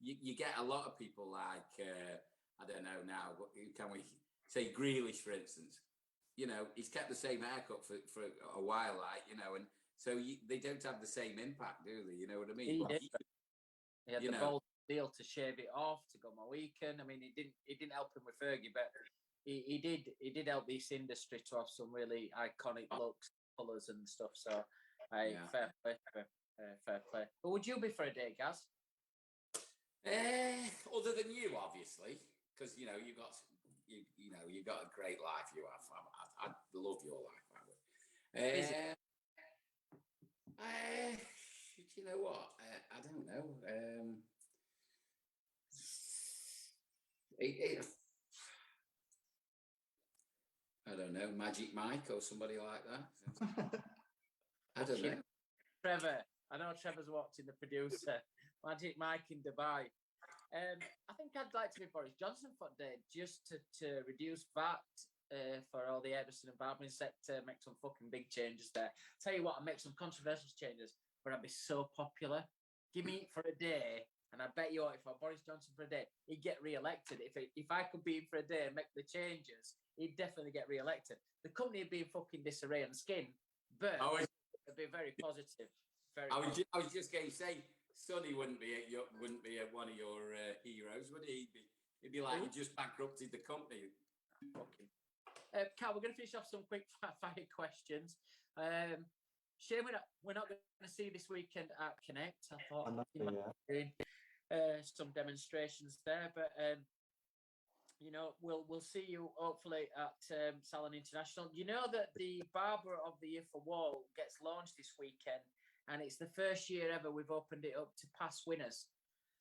he? You get a lot of people like I don't know now. Can we say Grealish, for instance? He's kept the same haircut for a while, and so they don't have the same impact, do they? You know what I mean? He had the bold deal to shave it off to go my weekend. I mean, it didn't help him with Fergie, but he did help this industry to have some really iconic looks, colours and stuff. So, fair play. But would you be for a day, Gaz? Other than you, obviously, because you've got a great life. You have. I love your life, by the way. You know what? I don't know. I don't know, Magic Mike or somebody like that. I don't know. Trevor. I know Trevor's watching, the producer. Magic Mike in Dubai. I think I'd like to be Boris Johnson for a day, just to reduce VAT for all the hairdressing and barbering sector, make some fucking big changes there. Tell you what, I'd make some controversial changes, but I'd be so popular. Give me it for a day, and I bet you if I Boris Johnson for a day, he'd get re-elected. If I could be him for a day and make the changes, he'd definitely get re-elected. The company would be in fucking disarray on skin, but it'd be very positive. I was just going to say, Sonny wouldn't be one of your heroes, would he? He'd be like, you just bankrupted the company. Okay. Carl, we're going to finish off some quick fire questions. Shame we're not going to see this weekend at Connect. I thought doing some demonstrations there, but you know, we'll see you hopefully at Salon International. You know that the Barber of the Year for Wahl gets launched this weekend, and it's the first year ever we've opened it up to past winners.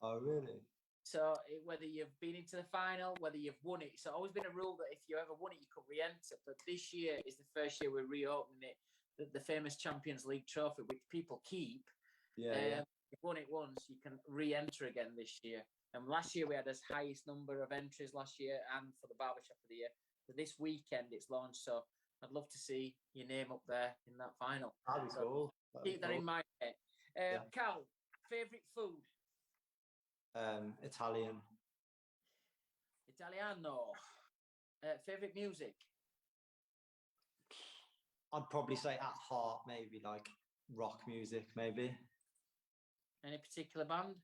Oh, really? So whether you've been into the final, whether you've won it, it's always been a rule that if you ever won it, you could re-enter. But this year is the first year we're reopening it, the famous Champions League trophy, which people keep. Yeah. You've won it once, you can re-enter again this year. And last year we had the highest number of entries last year, and for the Barbershop of the Year. So this weekend it's launched. So I'd love to see your name up there in that final. That'd be cool. Keep that in mind. Cal, favourite food? Italian. Italiano. Favourite music? I'd probably say at heart, maybe like rock music, maybe. Any particular band?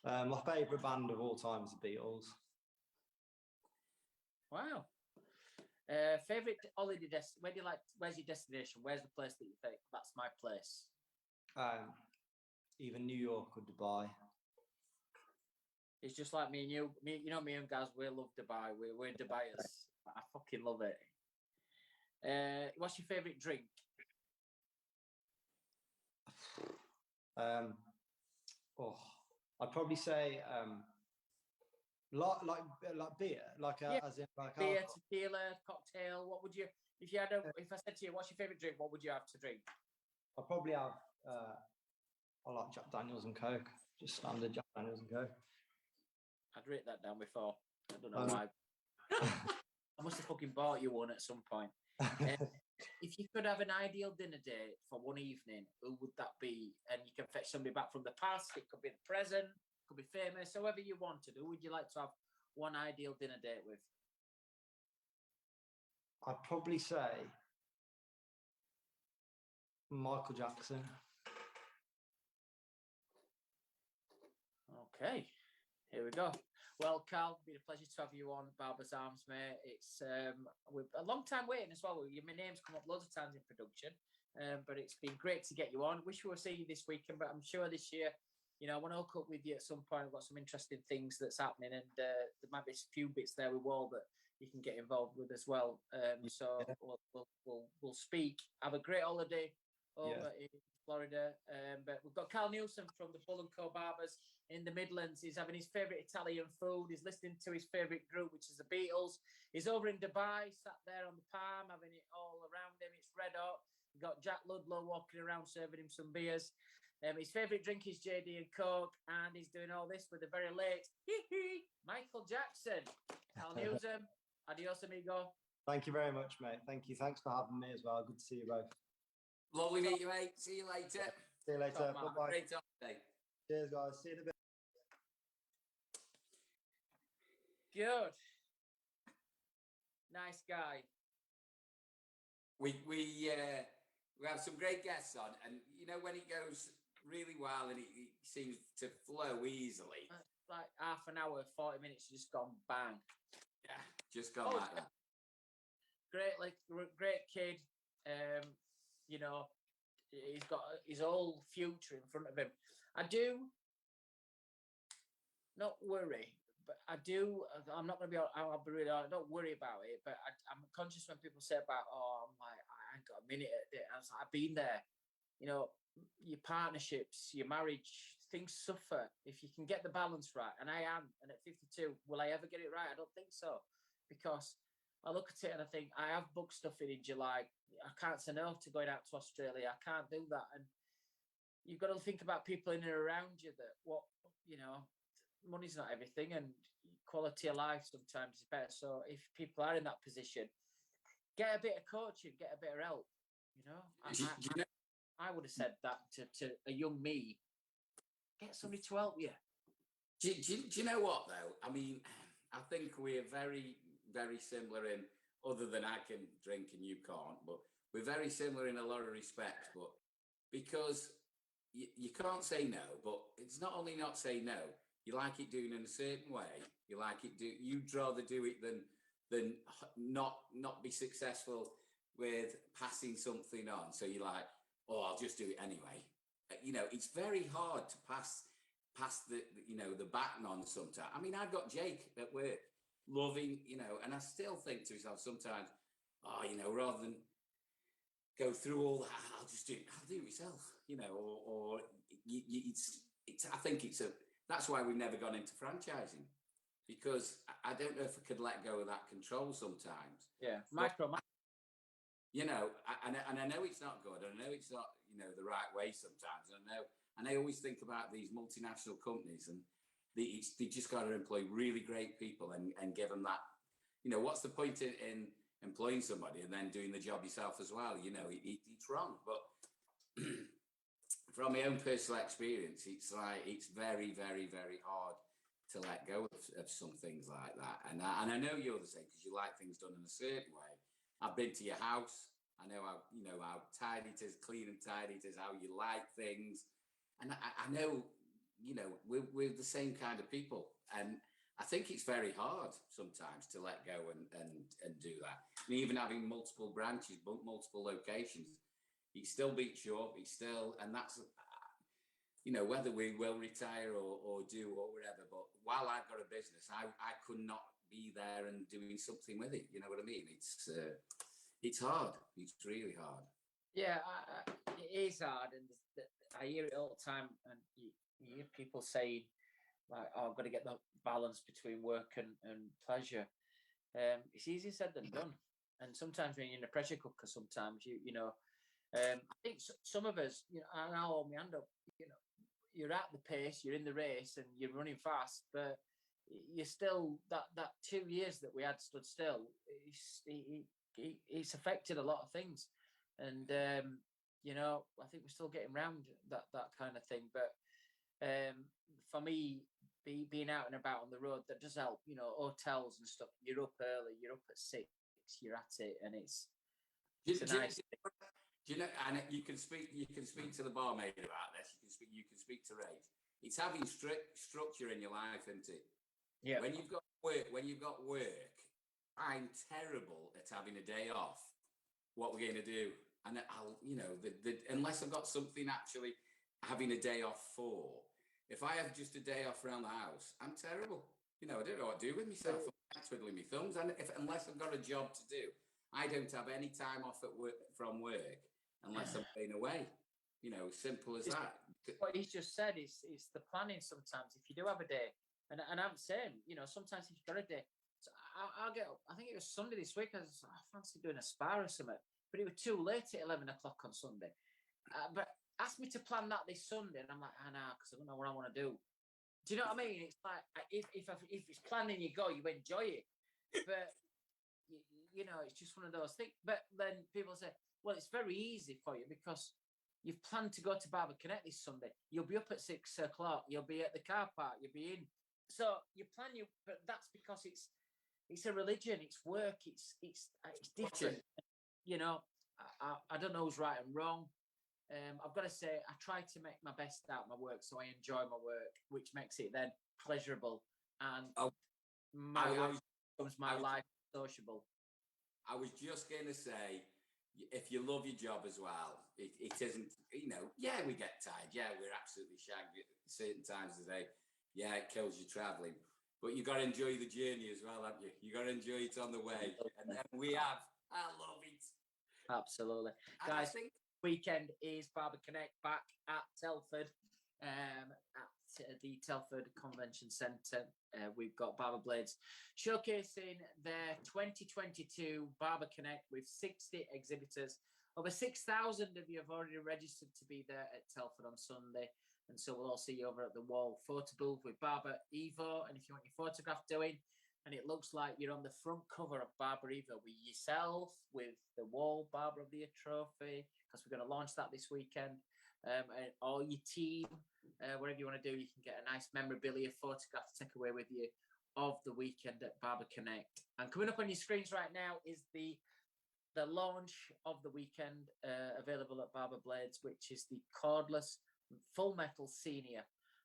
My favourite band of all time is the Beatles. Wow. Favourite holiday destination? Where's your destination? Where's the place that you think that's my place? Either New York or Dubai. It's just like me and you. Me and Gaz, we love Dubai. We're Dubaiers. I fucking love it. What's your favourite drink? I'd probably say like beer, as in like beer, alcohol. tequila, cocktail. What would you if I said to you, what's your favourite drink? What would you have to drink? I'd probably have I like Jack Daniels and Coke, just standard Jack Daniels and Coke. I'd write that down before. I don't know why. I must have fucking bought you one at some point. If you could have an ideal dinner date for one evening, who would that be? And you can fetch somebody back from the past. It could be the present. It could be famous. However you wanted. Who would you like to have one ideal dinner date with? I'd probably say Michael Jackson. Okay, here we go. Well, Carl, it's been a pleasure to have you on Barber's Arms, mate. It's with a long time waiting as well. My name's come up loads of times in production, but it's been great to get you on. Wish we were seeing you this weekend, but I'm sure this year, you know, I want to hook up with you at some point. I've got some interesting things that's happening, and there might be a few bits there with Wahl that you can get involved with as well. So we'll speak. Have a great holiday over in Florida. But we've got Carl Newsome from the Bull Co Barbers in the Midlands. He's having his favourite Italian food. He's listening to his favourite group, which is the Beatles. He's over in Dubai, sat there on the palm, having it all around him. It's red hot. We've got Jack Ludlow walking around serving him some beers. His favourite drink is JD and Coke, and he's doing all this with a very late Michael Jackson. Carl Newsome, adios amigo. Thank you very much, mate. Thank you. Thanks for having me as well. Good to see you both. Lovely meet you, mate. See you later. See you later. Bye-bye. Great time today. Cheers, guys. See you in a bit. Good. Nice guy. We have some great guests on, and you know when it goes really well and it seems to flow easily. Like half an hour, 40 minutes, just gone bang. Yeah, just gone like that. Great kid. You know, he's got his whole future in front of him. I do not worry, but I'm not going to be. I'll be really. I don't worry about it, but I'm conscious when people say about, I'm like, I ain't got a minute at it. I was like, I've been there. You know, your partnerships, your marriage, things suffer if you can get the balance right. And I am. And at 52, will I ever get it right? I don't think so, because I look at it and I think I have booked stuff in July. I can't say no to going out to Australia. I can't do that. And you've got to think about people in and around you that money's not everything, and quality of life sometimes is better. So if people are in that position, get a bit of coaching, get a bit of help. You know, I would have said that to a young me. Get somebody to help you. Do you know what though? I mean, I think we're very, very similar in, other than I can drink and you can't, but we're very similar in a lot of respects. But because you can't say no, but it's not only not say no, you like it doing in a certain way. You like it you'd rather do it than not be successful with passing something on. So you're like, I'll just do it anyway. You know, it's very hard to pass the baton on sometimes. I mean, I've got Jake at work. loving, and I still think to myself sometimes, rather than go through all that, I'll do it myself, or I think that's why we've never gone into franchising, because I don't know if I could let go of that control sometimes. Yeah, and I know it's not good. I know it's not, the right way sometimes. And I always think about these multinational companies, and they just got to employ really great people and give them that. What's the point in employing somebody and then doing the job yourself as well? It's wrong. But from my own personal experience, it's very, very, very hard to let go of some things like that. And I know you're the same, because you like things done in a certain way. I've been to your house. I know how tidy it is, clean and tidy it is, how you like things. And I know, we're the same kind of people. And I think it's very hard sometimes to let go and do that. And even having multiple branches, multiple locations, it still beats you up. And that's, whether we will retire or do or whatever. But while I've got a business, I could not be there and doing something with it. You know what I mean? It's hard. It's really hard. Yeah, it is hard, and I hear it all the time. And you hear people saying, like, "Oh, I've got to get the balance between work and pleasure." It's easier said than done. And sometimes when you're in a pressure cooker, sometimes I think some of us, and I'll hold my hand up. You're at the pace, you're in the race, and you're running fast, but you're still that 2 years that we had stood still. It's affected a lot of things, and I think we're still getting around that kind of thing. But for me, being out and about on the road, that does help. Hotels and stuff. You're up early. You're up at 6. You're at it, and it's a nice. And you can speak to the barmaid about this. You can speak to Ray. It's having structure in your life, isn't it? Yeah. When you've got work, I'm terrible at having a day off. What we're going to do, and I'll, unless I've got something actually having a day off for. If I have just a day off around the house, I'm terrible. I don't know what to do with myself. I'm twiddling my thumbs, and unless I've got a job to do, I don't have any time off from work unless I'm going away. Simple as that. What he's just said is the planning. Sometimes if you do have a day, and I'm saying, sometimes if you've got a day, so I'll get up. I think it was Sunday this week. I fancy doing a spa or something, but it was too late at 11 o'clock on Sunday. But asked me to plan that this Sunday, and I'm like, nah, because I don't know what I want to do. Do you know what I mean? It's like if it's planning, you go, you enjoy it. But it's just one of those things. But then people say, well, it's very easy for you because you've planned to go to Barber Connect this Sunday. You'll be up at 6 o'clock. You'll be at the car park. You'll be in. So you plan but that's because it's a religion. It's work. It's different. I don't know who's right and wrong. I've got to say, I try to make my best out of my work, so I enjoy my work, which makes it then pleasurable and my life sociable. I was just going to say, if you love your job as well, it isn't, yeah, we get tired. Yeah, we're absolutely shagged at certain times of the day. Yeah, it kills you traveling. But you got to enjoy the journey as well, haven't you? You got to enjoy it on the way. And then we have. I love it. Absolutely. And guys, weekend is Barber Connect back at Telford, at the Telford Convention Centre. We've got Barber Blades showcasing their 2022 Barber Connect with 60 exhibitors. Over 6,000 of you have already registered to be there at Telford on Sunday. And so we'll all see you over at the Wahl photo booth with Barber Evo. And if you want your photograph doing, and it looks like you're on the front cover of Barber Evo with yourself, with the Wahl Barber of the Year trophy, because we're going to launch that this weekend. And all your team, whatever you want to do, you can get a nice memorabilia photograph to take away with you of the weekend at Barber Connect. And coming up on your screens right now is the launch of the weekend, available at Barber Blades, which is the cordless full metal senior.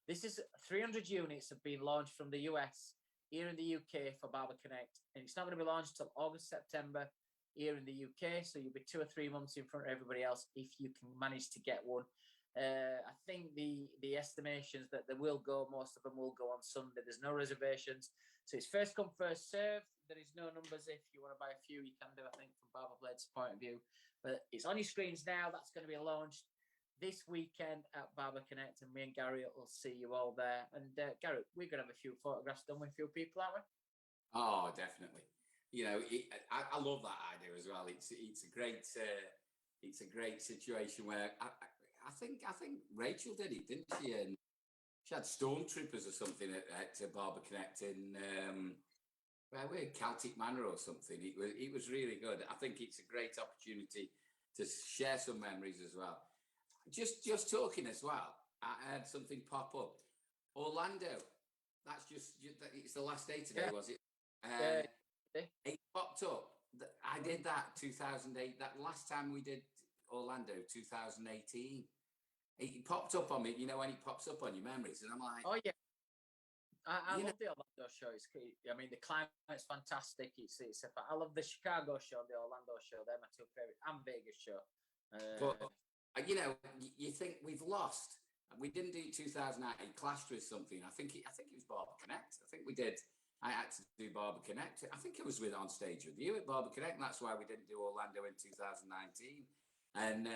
This is 300 units have been launched from the US here in the UK for Barber Connect, and it's not going to be launched till August, September here in the UK. So you'll be 2 or 3 months in front of everybody else if you can manage to get one. I think the estimations that they will go, most of them will go on Sunday. There's no reservations, so it's first come, first served. There is no numbers. If you want to buy a few, you can do, I think, from Barber Blade's point of view. But it's on your screens now. That's going to be launched this weekend at Barber Connect, and me and Gary will see you all there. And Gary, we're going to have a few photographs done with a few people, aren't we? Oh, definitely. You know, I love that idea as well. It's a great situation where I think Rachel did it, didn't she? And she had stormtroopers or something at Barber Connect in where were Celtic Manor or something. It was really good. I think it's a great opportunity to share some memories as well. Just talking as well, I had something pop up. Orlando. That's it's the last day today, was it? It popped up. I did that 2008. That last time we did Orlando, 2018. It popped up on me. You know when it pops up on your memories, and I'm like, oh yeah. I love the Orlando show. I mean, the climate's fantastic. I love the Chicago show, the Orlando show. They're my two favorite, and Vegas show. But you know, you think we've lost. We didn't do 2008. It clashed with something. I think it was Barber Connect. I think we did. I had to do Barber Connect. I think it was on stage with you at Barber Connect, and that's why we didn't do Orlando in 2019. And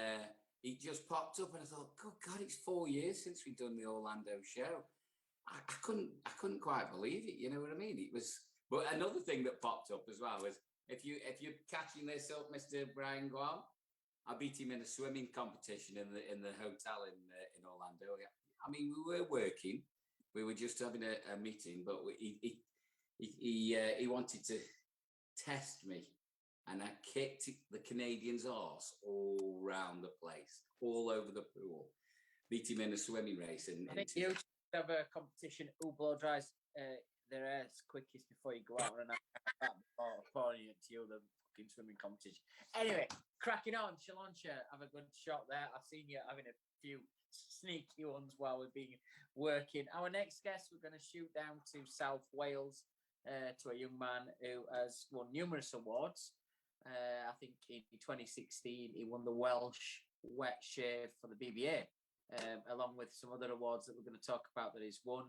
it just popped up, and I thought, good God, it's 4 years since we've done the Orlando show. I couldn't quite believe it. You know what I mean? It was. But another thing that popped up as well was if you're catching this up, Mr. Brian Guam, I beat him in a swimming competition in the hotel in Orlando. I mean, we were working. We were just having a meeting, but he wanted to test me, and I kicked the Canadian's arse all round the place, all over the pool. Beat him in a swimming race. I think you should have a competition who blow dries their hairs quickest before you go out, and that before pouring it to you, the fucking swimming competition. Anyway, cracking on, Shalonsha, have a good shot there. I've seen you having a few sneaky ones while we've been working. Our next guest, we're going to shoot down to South Wales to a young man who has won numerous awards. I think in 2016 he won the Welsh Wet Shave for the BBA, along with some other awards that we're going to talk about that he's won.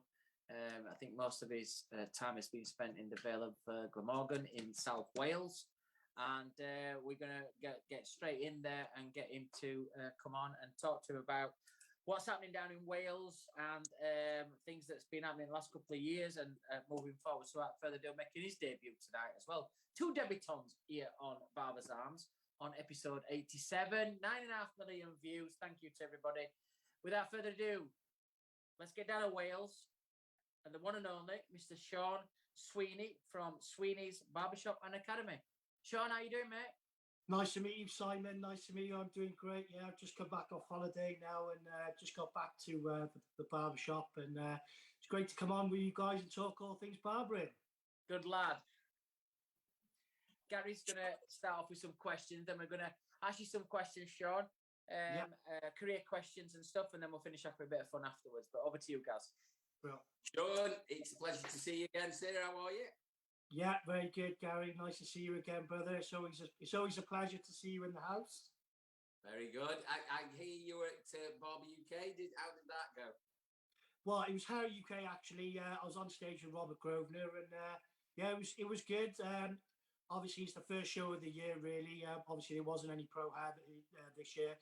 I think most of his time has been spent in the Vale of Glamorgan in South Wales. And we're going to get straight in there and get him to come on and talk to him about what's happening down in Wales and things that's been happening in the last couple of years and moving forward. So without further ado, making his debut tonight as well. Two debutants here on Barber's Arms on episode 87. 9.5 million views. Thank you to everybody. Without further ado, let's get down to Wales. And the one and only Mr. Sean Sweeney from Sweeney's Barbershop and Academy. Sean, how you doing, mate? Nice to meet you, Simon. Nice to meet you. I'm doing great. Yeah, I've just come back off holiday now and just got back to the barbershop. And it's great to come on with you guys and talk all things barbering. Good lad. Gary's going to start off with some questions. Then we're going to ask you some questions, Sean. Career questions and stuff. And then we'll finish up with a bit of fun afterwards. But over to you, guys. Well, Sean, it's a pleasure to see you again, sir. How are you? Yeah, very good, Gary. Nice to see you again, brother. It's always a pleasure to see you in the house. Very good. I hear you were at Barber UK. How did that go? Well, it was Hair UK actually. I was on stage with Robert Grosvenor, and it was good. Obviously, it's the first show of the year, really. Obviously, there wasn't any pro hair this year,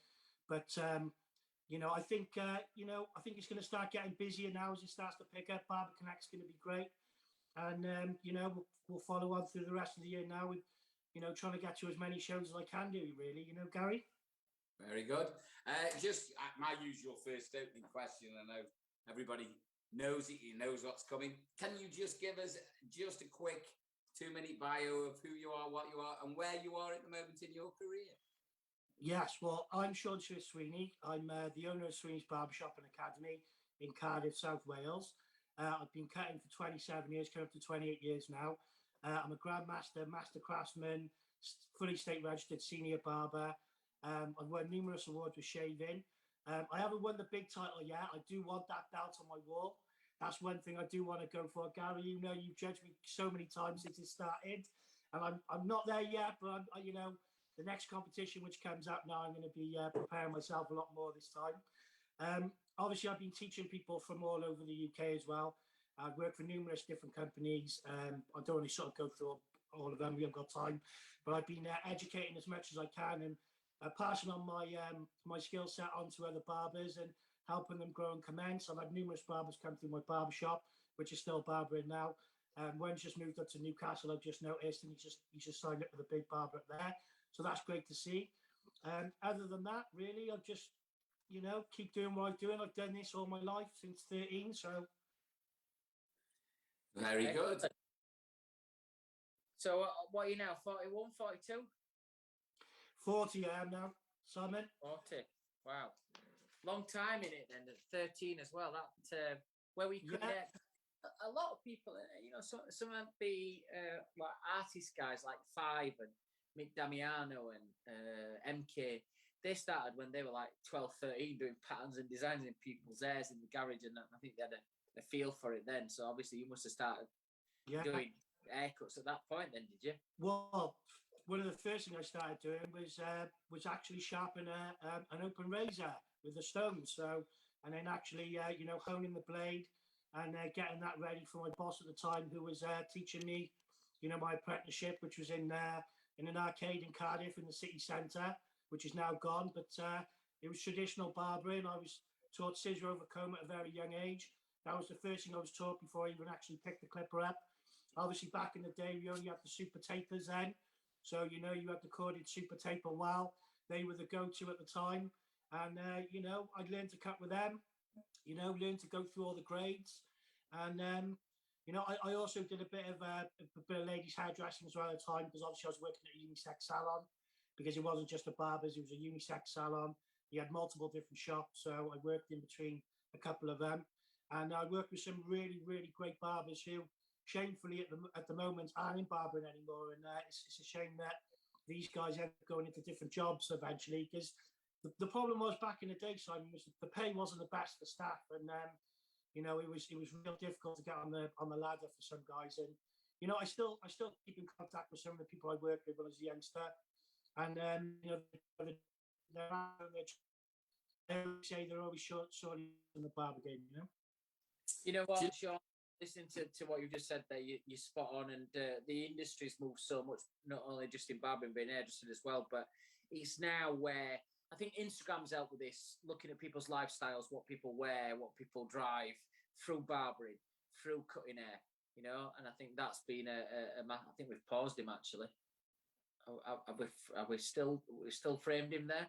but I think it's going to start getting busier now as it starts to pick up. Barber Connect's going to be great. And, we'll follow on through the rest of the year now with, trying to get to as many shows as I can do, really, Gary. Very good. Just my usual first opening question. I know everybody knows it. He knows what's coming. Can you just give us just a quick 2-minute bio of who you are, what you are, and where you are at the moment in your career? Yes, well, I'm Sean Sweeney. I'm the owner of Sweeney's Barbershop and Academy in Cardiff, South Wales. I've been cutting for 27 years, coming up to 28 years now. I'm a Grandmaster, Master Craftsman, fully state registered senior barber. I've won numerous awards with shaving. I haven't won the big title yet. I do want that belt on my wall. That's one thing I do want to go for. Gary, you've judged me so many times since it started, and I'm not there yet. But the next competition which comes up now, I'm going to be preparing myself a lot more this time. Obviously, I've been teaching people from all over the UK as well. I've worked for numerous different companies. I don't really sort of go through all of them. We haven't got time, but I've been educating as much as I can and passing on my skill set onto other barbers and helping them grow and commence. I've had numerous barbers come through my barbershop, which is still barbering now. One's just moved up to Newcastle, I've just noticed, and he's just signed up with a big barber up there. So that's great to see. Other than that, really, I've just, keep doing what I'm doing. I've done this all my life since 13, so. Very good. So what are you now, 41, 42? 40 I am now, Simon. 40, wow. Long time in it then, 13 as well. That where we could get a lot of people, some of the like artist guys like Five and Mick Damiano and MK, they started when they were like 12, 13 doing patterns and designs in people's hairs in the garage, and I think they had a feel for it then. So obviously you must have started doing haircuts at that point then, did you? Well, one of the first things I started doing was actually sharpening an open razor with the stones. So, and then actually, honing the blade and getting that ready for my boss at the time, who was teaching me, my apprenticeship, which was in an arcade in Cardiff in the city centre, which is now gone. But it was traditional barbering. I was taught scissor over comb at a very young age. That was the first thing I was taught before I even actually picked the clipper up. Obviously, back in the day, we only had the super tapers then. So, you had the corded super taper Wahl. They were the go-to at the time. And, I learned to cut with them, learned to go through all the grades. And, I also did a bit of ladies' hairdressing as well at the time, because obviously I was working at a unisex salon, because it wasn't just a barber's, it was a unisex salon. You had multiple different shops. So I worked in between a couple of them. And I worked with some really, really great barbers who, shamefully at the moment, aren't in barbering anymore. And it's a shame that these guys end up going into different jobs eventually, because the problem was back in the day, Simon, was the pay wasn't the best for staff, and it was real difficult to get on the ladder for some guys. And I still keep in contact with some of the people I worked with when I was a youngster, and they say they're always short in the barber game. You know what, Sean? Listening to what you just said there, you're spot on, and the industry's moved so much, not only just in barbering, but in hairdressing as well. But it's now where I think Instagram's helped with this, looking at people's lifestyles, what people wear, what people drive, through barbering, through cutting hair, and I think that's been I think we've paused him actually. Have we still framed him there?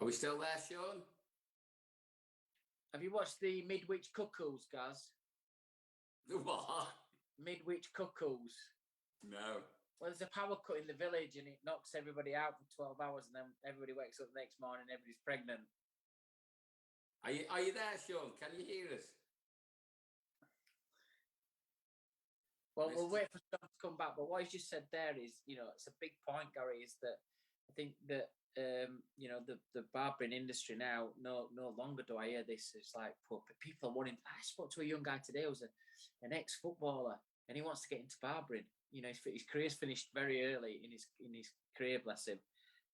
Are we still there, Sean? Have you watched the Midwich Cuckoos, Gaz? The what? Midwich Cuckoos. No. Well, there's a power cut in the village and it knocks everybody out for 12 hours and then everybody wakes up the next morning and everybody's pregnant. Are you there, Sean? Can you hear us? Well, we'll wait for Sean to come back. But what he's just said there is, it's a big point, Gary, is that I think that the barbering industry now, no longer do I hear this. It's like people are wanting. I spoke to a young guy today who's an ex-footballer, and he wants to get into barbering. His career's finished very early in his career, bless him.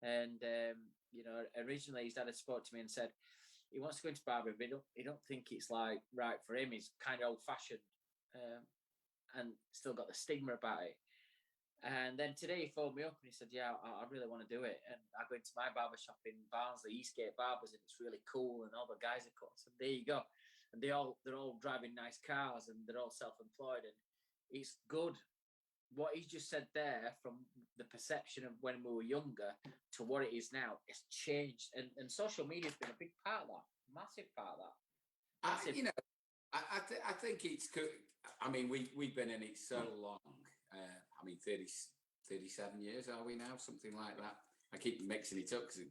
And originally his dad had spoke to me and said he wants to go into barbering, but he don't think it's like right for him. He's kind of old-fashioned, and still got the stigma about it. And then today he phoned me up and he said, yeah, I really want to do it. And I go into my barbershop in Barnsley, Eastgate Barbers, and it's really cool. And all the guys are cut. So there you go. And they're all driving nice cars and they're all self-employed. And it's good. What he just said there, from the perception of when we were younger to what it is now, it's changed. And social media has been a big part of that, massive part of that. I think it's good. I mean, we've been in it so long. 37 years are we now? Something like that. I keep mixing it up because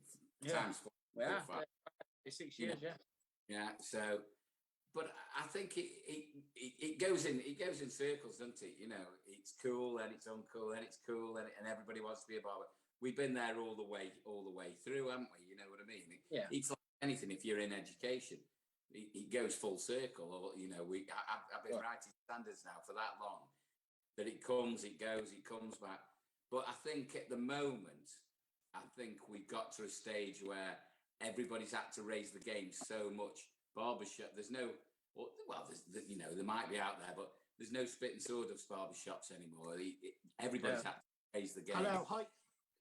time's fast. 6 years, Yeah. So, but I think it goes in circles, doesn't it? It's cool and it's uncool and it's cool and everybody wants to be a barber. We've been there all the way through, haven't we? You know what I mean? Yeah. It's like anything. If you're in education, it goes full circle. Or I've been writing standards now for that long. That it comes, it goes, it comes back. But I think at the moment, we've got to a stage where everybody's had to raise the game so much. Barbershop, there's no, well, there's, you know, there might be out there, but there's no spit and sawdust barbershops anymore. Everybody's had to raise the game. Hello,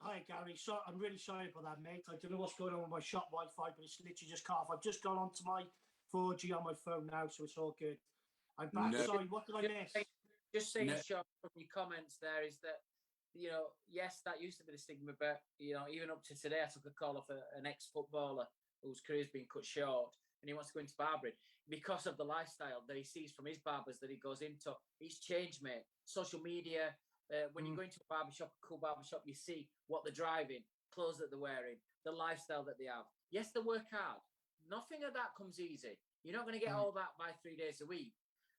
hi, Gary. So I'm really sorry about that, mate. I don't know what's going on with my shop Wi-Fi, but it's literally just cut off. I've just gone onto my 4G on my phone now, so it's all good. I'm back. No. Sorry, what did I miss? Just saying, No. Sean, from your comments there is that, you know, yes, that used to be the stigma, but, you know, even up to today, I took a call off an ex-footballer whose career's been cut short and he wants to go into barbering because of the lifestyle that he sees from his barbers that he goes into. He's changed, mate. Social media, when you go into a barbershop, a cool barbershop, you see what they're driving, clothes that they're wearing, the lifestyle that they have. Yes, they work hard. Nothing of that comes easy. You're not going to get all that by 3 days a week.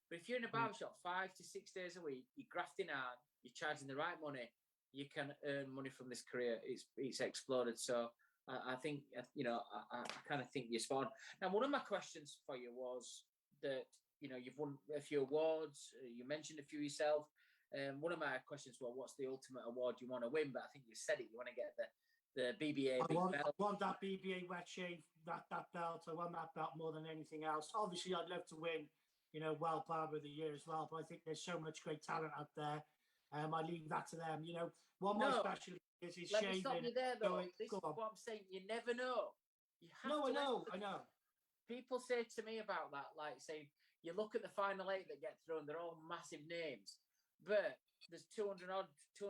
But if you're in a barbershop 5 to 6 days a week, you're grafting hard, you're charging the right money, you can earn money from this career. It's exploded. So I think, you know, I kind of think you're spot on. Now, one of my questions for you was that, you know, you've won a few awards. You mentioned a few yourself. One of my questions was, what's the ultimate award you want to win? But I think you said it. You want to get the BBA belt. I want that BBA wet shave, that belt. I want that belt more than anything else. Obviously, I'd love to win, you know, Wahl Barber of the Year as well. But I think there's so much great talent out there. I leave that to them. You know, what my specialty is Let shaving. me stop you there, though. This is go on. what I'm saying. You never know. You have No, to I know. People say to me about that, like, say, you look at the final 8 that get through, and they're all massive names. But there's 274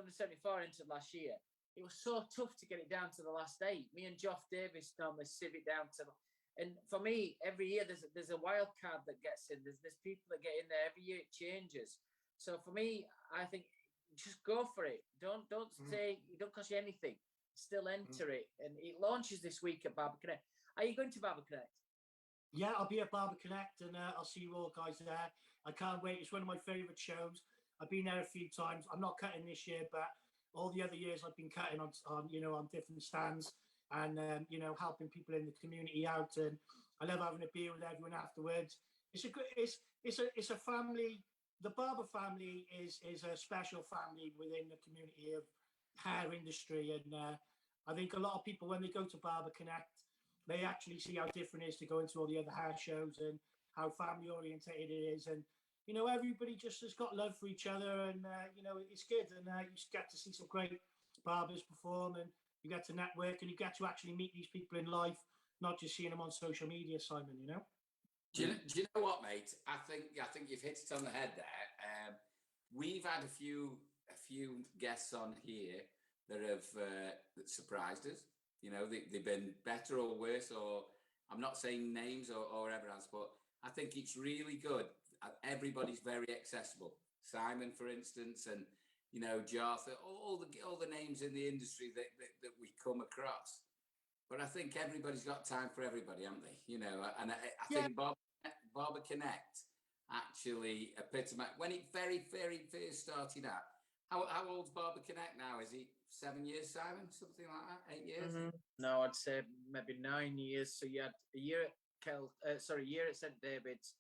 entered last year. It was so tough to get it down to the last 8. Me and Geoff Davis normally sieve it down to. And for me, every year there's a wild card that gets in. There's people that get in there every year. It changes. So for me, I think just go for it. Don't say it don't cost you anything. Still enter it, and it launches this week at Barber Connect. Are you going to Barber Connect? Yeah, I'll be at Barber Connect, and I'll see you all guys there. I can't wait. It's one of my favourite shows. I've been there a few times. I'm not cutting this year, but all the other years I've been cutting on you know, on different stands and you know, helping people in the community out. And I love having a beer with everyone afterwards. It's a family. The Barber family is a special family within the community of hair industry, and I think a lot of people, when they go to Barber Connect, they actually see how different it is to go into all the other hair shows and how family orientated it is. And you know, everybody just has got love for each other, and you know, it's good. And you get to see some great barbers perform, and you get to network, and you get to actually meet these people in life, not just seeing them on social media, Simon. You know. Do you know what, mate? I think you've hit it on the head there. We've had a few guests on here that have that surprised us. You know, they've been better or worse, or I'm not saying names or whatever else, but I think it's really good. Everybody's very accessible. Simon, for instance, and you know, Jarth, all the names in the industry that we come across. But I think everybody's got time for everybody, haven't they? You know, and I think Barber Connect actually epitomized when it very, very first started out. How old's Barber Connect now? Is he 7 years, Simon? Something like that? 8 years? Mm-hmm. No, I'd say maybe 9 years. So you had a year at a year at St David's.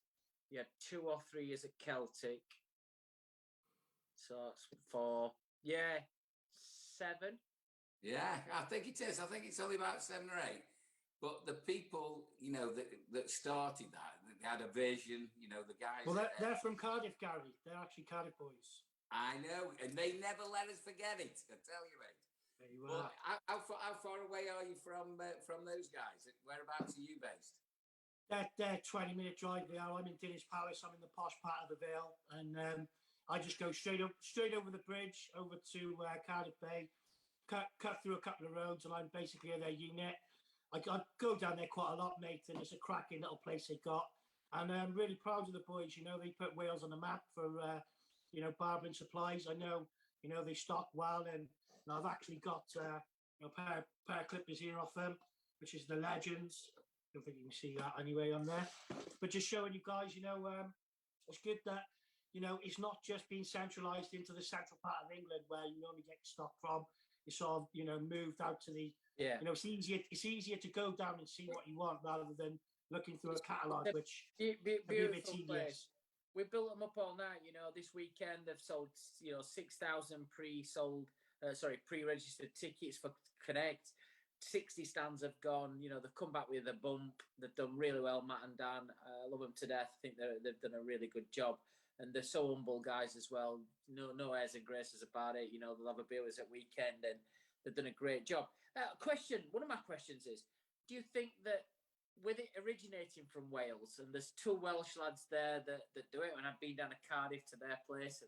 You had 2 or 3 years at Celtic. So it's 4. Yeah, 7. Yeah, I think it is. I think it's only about 7 or 8. But the people, you know, that started that, they had a vision, you know, the guys. Well, they're from Cardiff, Gary. They're actually Cardiff boys. I know, and they never let us forget it. I tell you, mate. There you Well, are. how far away are you from those guys? Whereabouts are you based? They're 20-minute drive. They are. I'm in Dinnis Palace. I'm in the posh part of the Vale, and I just go straight over the bridge over to Cardiff Bay, cut through a couple of roads, and I'm basically at their unit. I go down there quite a lot, mate, and it's a cracking little place they got. And I'm really proud of the boys. You know, they put Wales on the map for, you know, barbering supplies. I know, you know, they stock well, and I've actually got a pair of clippers here off them, which is the Legends. I don't think you can see that anyway on there. But just showing you guys, you know, it's good that, you know, it's not just being centralised into the central part of England where you normally get stock from. It's sort of, you know, moved out to the, you know, it's easier to go down and see what you want rather than looking through a catalogue, which can be a bit tedious. We built them up all night. You know, this weekend they've sold, you know, 6,000 pre-registered tickets for Connect. 60 stands have gone. You know, they've come back with a bump. They've done really well, Matt and Dan. I love them to death. I think they've done a really good job. And they're so humble guys as well. No airs and graces about it. You know, they'll have a beer at weekend, and they've done a great job. One of my questions is, do you think that with it originating from Wales, and there's two Welsh lads there that do it, and I've been down to Cardiff to their place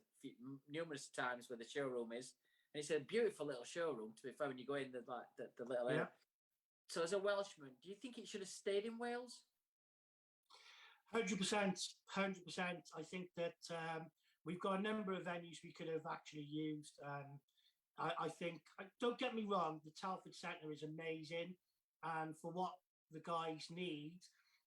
numerous times where the showroom is, and it's a beautiful little showroom, to be fair, when you go in the little area. So as a Welshman, do you think it should have stayed in Wales? 100%. I think that we've got a number of venues we could have actually used. I think, don't get me wrong, the Telford Centre is amazing. And for what the guys need,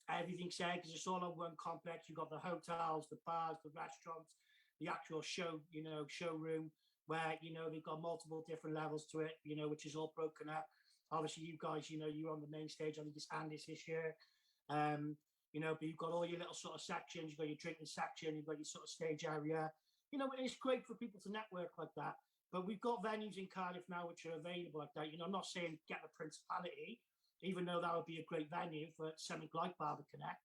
everything's there because it's all on one complex. You've got the hotels, the bars, the restaurants, the actual showroom where, you know, they've got multiple different levels to it, you know, which is all broken up. Obviously, you guys, you know, you're on the main stage. I think it's Andy's this year. You know, but you've got all your little sort of sections. You've got your drinking section. You've got your sort of stage area. You know, it's great for people to network like that. But we've got venues in Cardiff now which are available like that. You know, I'm not saying get the Principality, even though that would be a great venue for something like Barber Connect,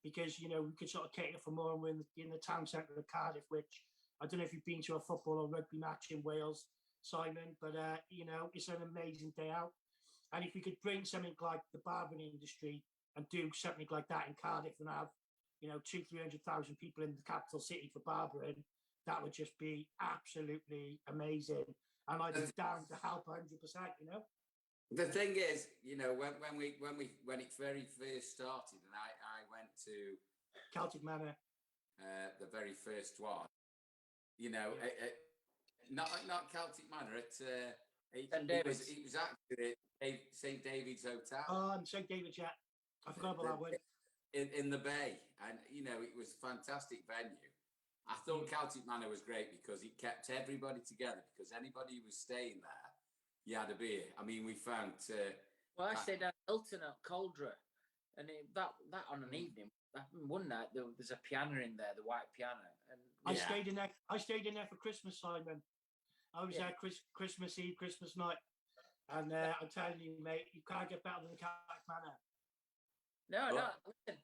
because, you know, we could sort of cater for more. And we're in the town centre of Cardiff, which I don't know if you've been to a football or rugby match in Wales, Simon, but, you know, it's an amazing day out. And if we could bring something like the barbering industry and do something like that in Cardiff and have, you know, 200,000-300,000 people in the capital city for barbering, that would just be absolutely amazing. And I'd be down to help 100%, you know. The thing is, you know, when it very first started, and I went to Celtic Manor, the very first one, you know, not Celtic Manor. It was actually St David's Hotel. Oh, St David's, yeah. I forgot about that one. In the Bay, and you know, it was a fantastic venue. I thought Celtic Manor was great because it kept everybody together. Because anybody who was staying there, you had a beer. I mean, we found. Well, I stayed at Hilton at Caldra, and that on an evening. One night there's a piano in there, the white piano, and I stayed in there for Christmas, Simon. I was there Christmas Eve, Christmas night, and I'm telling you, mate, you can't get better than Celtic Manor. No, listen,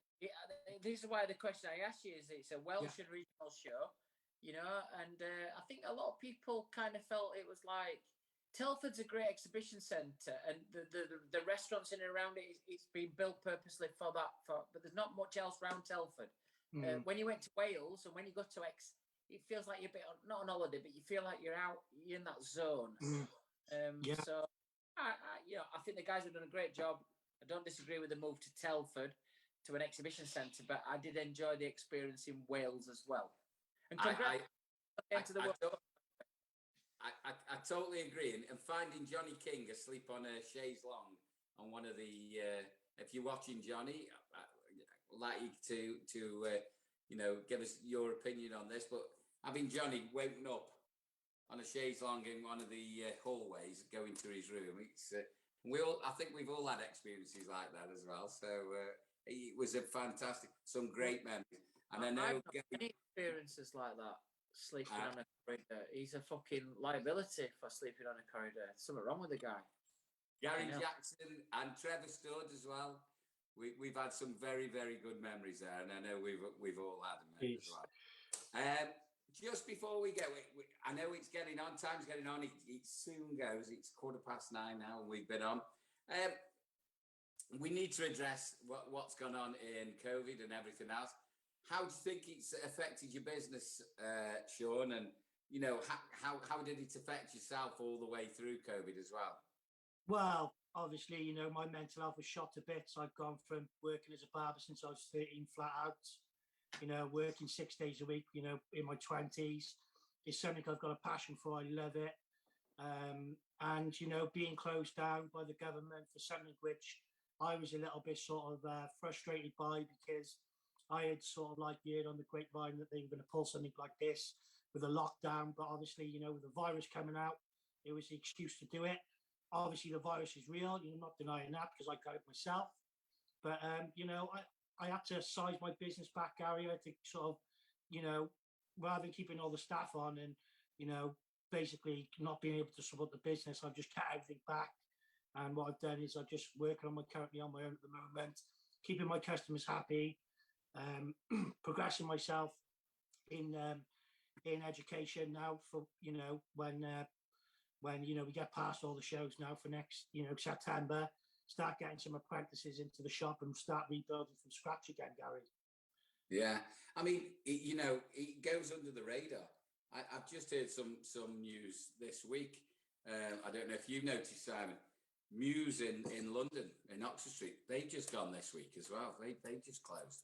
this is why the question I asked you is it's a Welsh and regional show, you know, and I think a lot of people kind of felt it was like Telford's a great exhibition centre, and the restaurants in and around it, it's been built purposely for that, but there's not much else around Telford. When you went to Wales and when you go to it feels like you're a bit not on holiday, but you feel like you're in that zone. So I think the guys have done a great job. I don't disagree with the move to Telford to an exhibition centre, but I did enjoy the experience in Wales as well. And congrats to the world. I totally agree. And finding Johnny King asleep on a chaise longue on one of the, if you're watching Johnny, I'd like you to you know, give us your opinion on this. But having Johnny woken up on a chaise longue in one of the hallways going to his room, it's I think we've all had experiences like that as well. So it was a fantastic, some great memories. And I know any experiences like that, sleeping on a corridor. He's a fucking liability for sleeping on a corridor. Something wrong with the guy. Gary Jackson and Trevor Stodd as well. We've had some very, very good memories there, and I know we've all had them as well. Just before we go, I know it's getting on. Time's getting on. It soon goes. It's 9:15 now, and we've been on. We need to address what's gone on in COVID and everything else. How do you think it's affected your business, Sean? And you know, how did it affect yourself all the way through COVID as well? Well, obviously, you know, my mental health was shot to bits. I've gone from working as a barber since I was 13 flat out. You know, working 6 days a week, you know, in my 20s. It's something I've got a passion for. I love it. And, you know, being closed down by the government for something which I was a little bit sort of frustrated by, because I had sort of like heard on the grapevine that they were going to pull something like this with a lockdown. But obviously, you know, with the virus coming out, it was the excuse to do it. Obviously, the virus is real. You're not denying that because I got it myself. But, you know, I had to size my business back area to sort of, you know, rather than keeping all the staff on and, you know, basically not being able to support the business, I've just cut everything back. And what I've done is I'm just working currently on my own at the moment, keeping my customers happy, progressing myself in education now for, when we get past all the shows now for next, September, start getting some apprentices into the shop and start rebuilding from scratch again, Gary. Yeah, I mean, it goes under the radar. I've just heard some news this week. I don't know if you noticed, Simon. Muse in London, in Oxford Street, they've just gone this week as well. They just closed.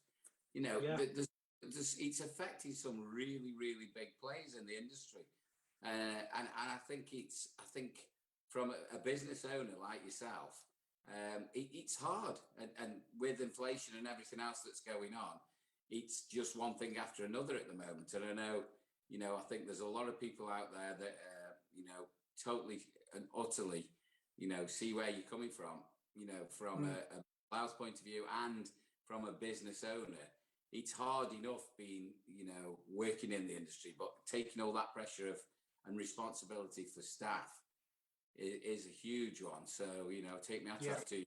It's affecting some really, really big players in the industry, and I think from a business owner like yourself, it's hard, and with inflation and everything else that's going on, it's just one thing after another at the moment. And I know, I think there's a lot of people out there that, totally and utterly, see where you're coming from, from a house point of view and from a business owner. It's hard enough being, working in the industry, but taking all that pressure and responsibility for staff is a huge one. So, take me out to you.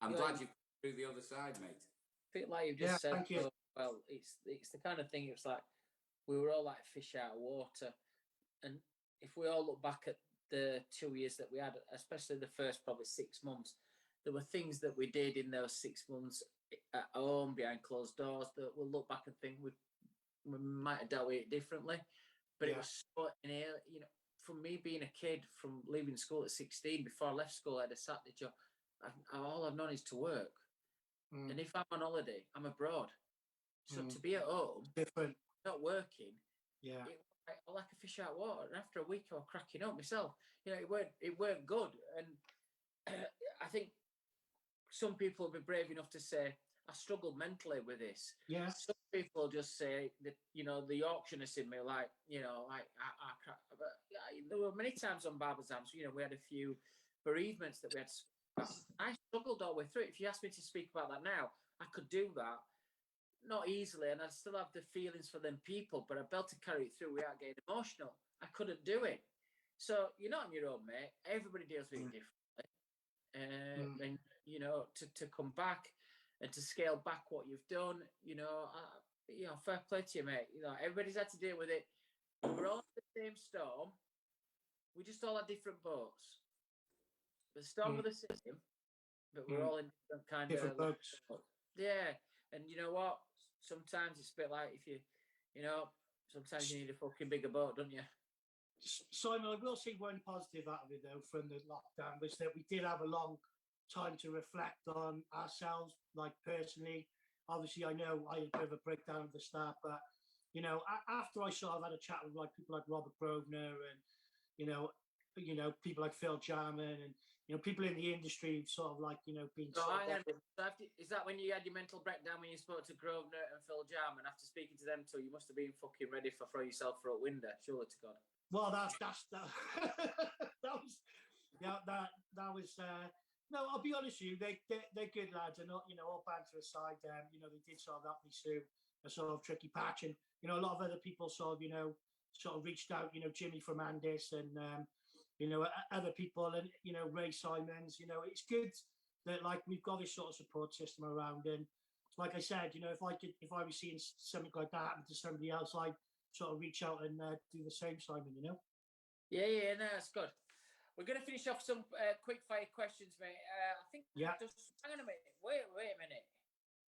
I'm glad you've come through the other side, mate. I think like you've just said, thank you. Well, it's the kind of thing, it's like we were all like fish out of water. And if we all look back at the 2 years that we had, especially the first probably 6 months, there were things that we did in those 6 months at home behind closed doors that we'll look back and think we might have dealt with it differently. But it was so from me being a kid, from leaving school at 16, before I left school, I had a Saturday job. All I've known is to work. And if I'm on holiday, I'm abroad. So to be at home, different, not working, I like a fish out of water. And after a week, I was cracking up myself. It weren't good. And I think some people will be brave enough to say, I struggled mentally with this. Yeah. Some people just say that, the Yorkshireness in me, like, I crap. But there were many times on Barbers' Arms, we had a few bereavements that we had to speak about. I struggled all the way through it. If you asked me to speak about that now, I could do that. Not easily, and I still have the feelings for them people, but I'd be able to carry it through without getting emotional. I couldn't do it. So you're not on your own, mate. Everybody deals with it differently. And, to come back and to scale back what you've done, fair play to you, mate. Everybody's had to deal with it. We're all in the same storm. We just all had different boats. The storm was the same, but we're all in different boats. Yeah. And you know what? Sometimes it's a bit like if sometimes you need a fucking bigger boat, don't you? Simon, I will see one positive out of it, though, from the lockdown, was that we did have a long time to reflect on ourselves, like personally. Obviously, I know I had a bit of a breakdown at the start, but, after I sort of had a chat with like people like Robert Grosvenor and, people like Phil Jarman and, people in the industry sort of like, being... So is that when you had your mental breakdown when you spoke to Grosvenor and Phil Jarman? After speaking to them two, you must have been fucking ready for throw yourself for a window, surely to God. Well, that was no, I'll be honest with you, they're good lads, and all banter aside, they did sort of help me through a sort of tricky patch, and a lot of other people sort of reached out, Jimmy from Andis and other people, and Ray Simons. It's good that like we've got this sort of support system around, and like I said, if I was seeing something like that happen to somebody else, I'd sort of reach out and do the same, Simon. Yeah, no, that's good. We're going to finish off some quick fire questions, mate. I think. Yeah. Just hang on a minute. Wait a minute.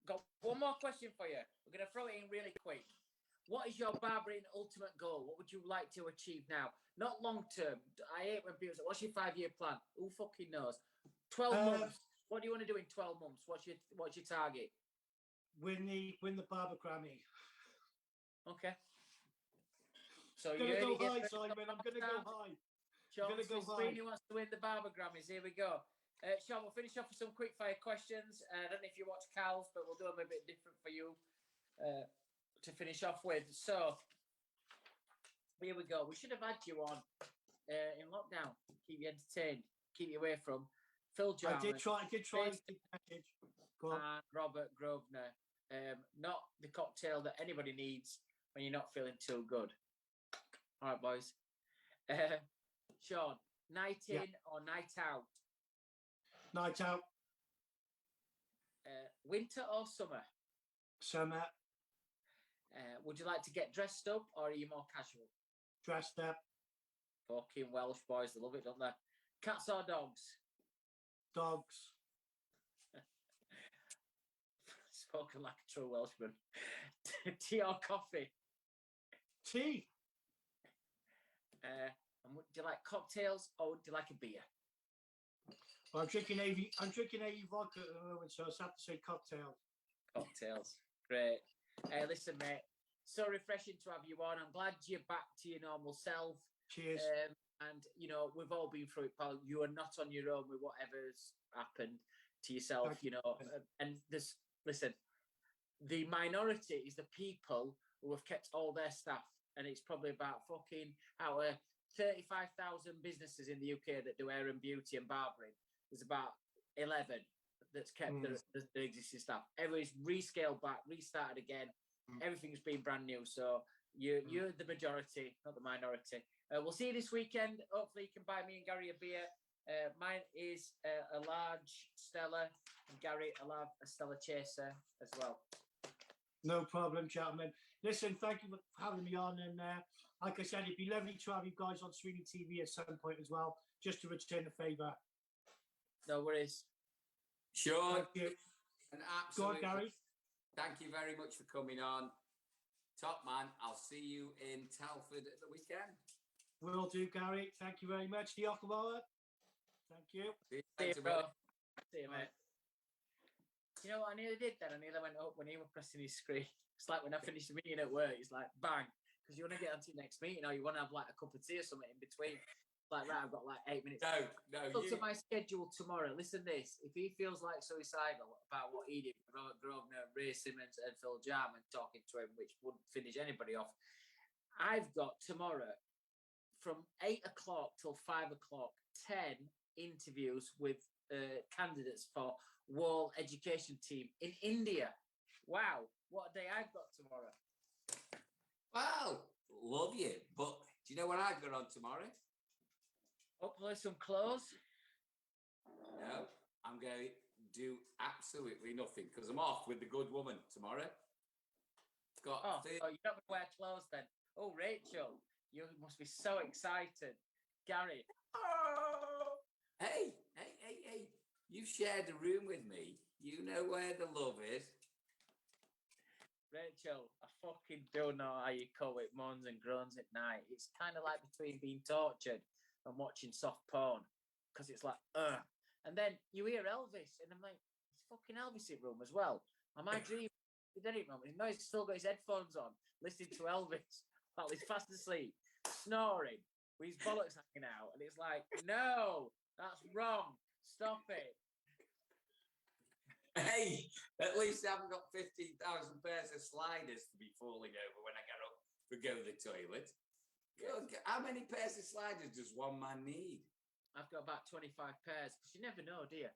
Got one more question for you. We're going to throw it in really quick. What is your barbering ultimate goal? What would you like to achieve now? Not long term. I hate when people say, "What's your 5-year plan?" Who fucking knows? 12 months. What do you want to do in 12 months? What's your target? Win the Barber Grammy. Okay. So you're going to go high, Simon. I'm going to go high. Sean Sweeney wants to win the Barber Grammys. Here we go. Sean, we'll finish off with some quick fire questions. I don't know if you watch Cal's, but we'll do them a bit different for you to finish off with. So here we go. We should have had you on in lockdown. Keep you entertained. Keep you away from Phil Jarman. I did try. And Robert Grosvenor. Not the cocktail that anybody needs when you're not feeling too good. All right, boys. Sean, Night in or night out? Night out. Winter or summer? Summer. Would you like to get dressed up or are you more casual? Dressed up. Fucking Welsh boys, they love it, don't they? Cats or dogs? Dogs. Spoken like a true Welshman. Tea or coffee? Tea. And do you like cocktails or do you like a beer? Well, I'm drinking AV vodka at the moment, so I have to say cocktails. Cocktails. Great. Listen, mate, so refreshing to have you on. I'm glad you're back to your normal self. Cheers. And, you know, we've all been through it, pal. You are not on your own with whatever's happened to yourself, you know. And listen, the minority is the people who have kept all their staff. And it's probably about fucking out of 35,000 businesses in the UK that do hair and beauty and barbering. There's about 11 that's kept the existing staff. Everybody's rescaled back, restarted again. Everything's been brand new. So you're the majority, not the minority. We'll see you this weekend. Hopefully you can buy me and Gary a beer. Mine is a large Stella, and Gary, I'll have a Stella Chaser as well. No problem, gentlemen. Listen, thank you for having me on. And like I said, it'd be lovely to have you guys on Sweeney TV at some point as well, just to return the favour. No worries. Sean, Thank you. an absolute. Go on, Gary. Thank you very much for coming on. Top man, I'll see you in Telford at the weekend. Will do, Gary. Thank you very much. Diolch yn fawr. Thank you. See you, bro. See you, mate. You know what I nearly did then? I nearly went up when he was pressing his screen. It's like when I finished the meeting at work, it's like, bang. Because you want to get on to the next meeting or you want to have like a cup of tea or something in between. Like, right, I've got like 8 minutes. No. Look at my schedule tomorrow. Listen to this. If he feels like suicidal about what he did with Robert Grosvenor, Ray Simmons and Phil Jarman talking to him, which wouldn't finish anybody off, I've got tomorrow from 8 o'clock till 5 o'clock, 10 interviews with candidates for Wahl education team in India. Wow, what a day I've got tomorrow. Wow, love you. But do you know what I've got on tomorrow? Hopefully some clothes. No, I'm going to do absolutely nothing because I'm off with the good woman tomorrow. You're not going to wear clothes then. Oh, Rachel, you must be so excited. Gary. Oh. Hey. You've shared a room with me. You know where the love is. Rachel, I fucking don't know how you cope with moans and groans at night. It's kind of like between being tortured and watching soft porn, because it's like, and then you hear Elvis, and I'm like, it's fucking Elvis in room as well. Am I dreaming? He didn't know. No, he's still got his headphones on, listening to Elvis while he's fast asleep, snoring, with his bollocks hanging out, and it's like, no, that's wrong. Stop it. Hey, at least I haven't got 15,000 pairs of sliders to be falling over when I get up to go to the toilet. How many pairs of sliders does one man need? I've got about 25 pairs, because you never know, do you?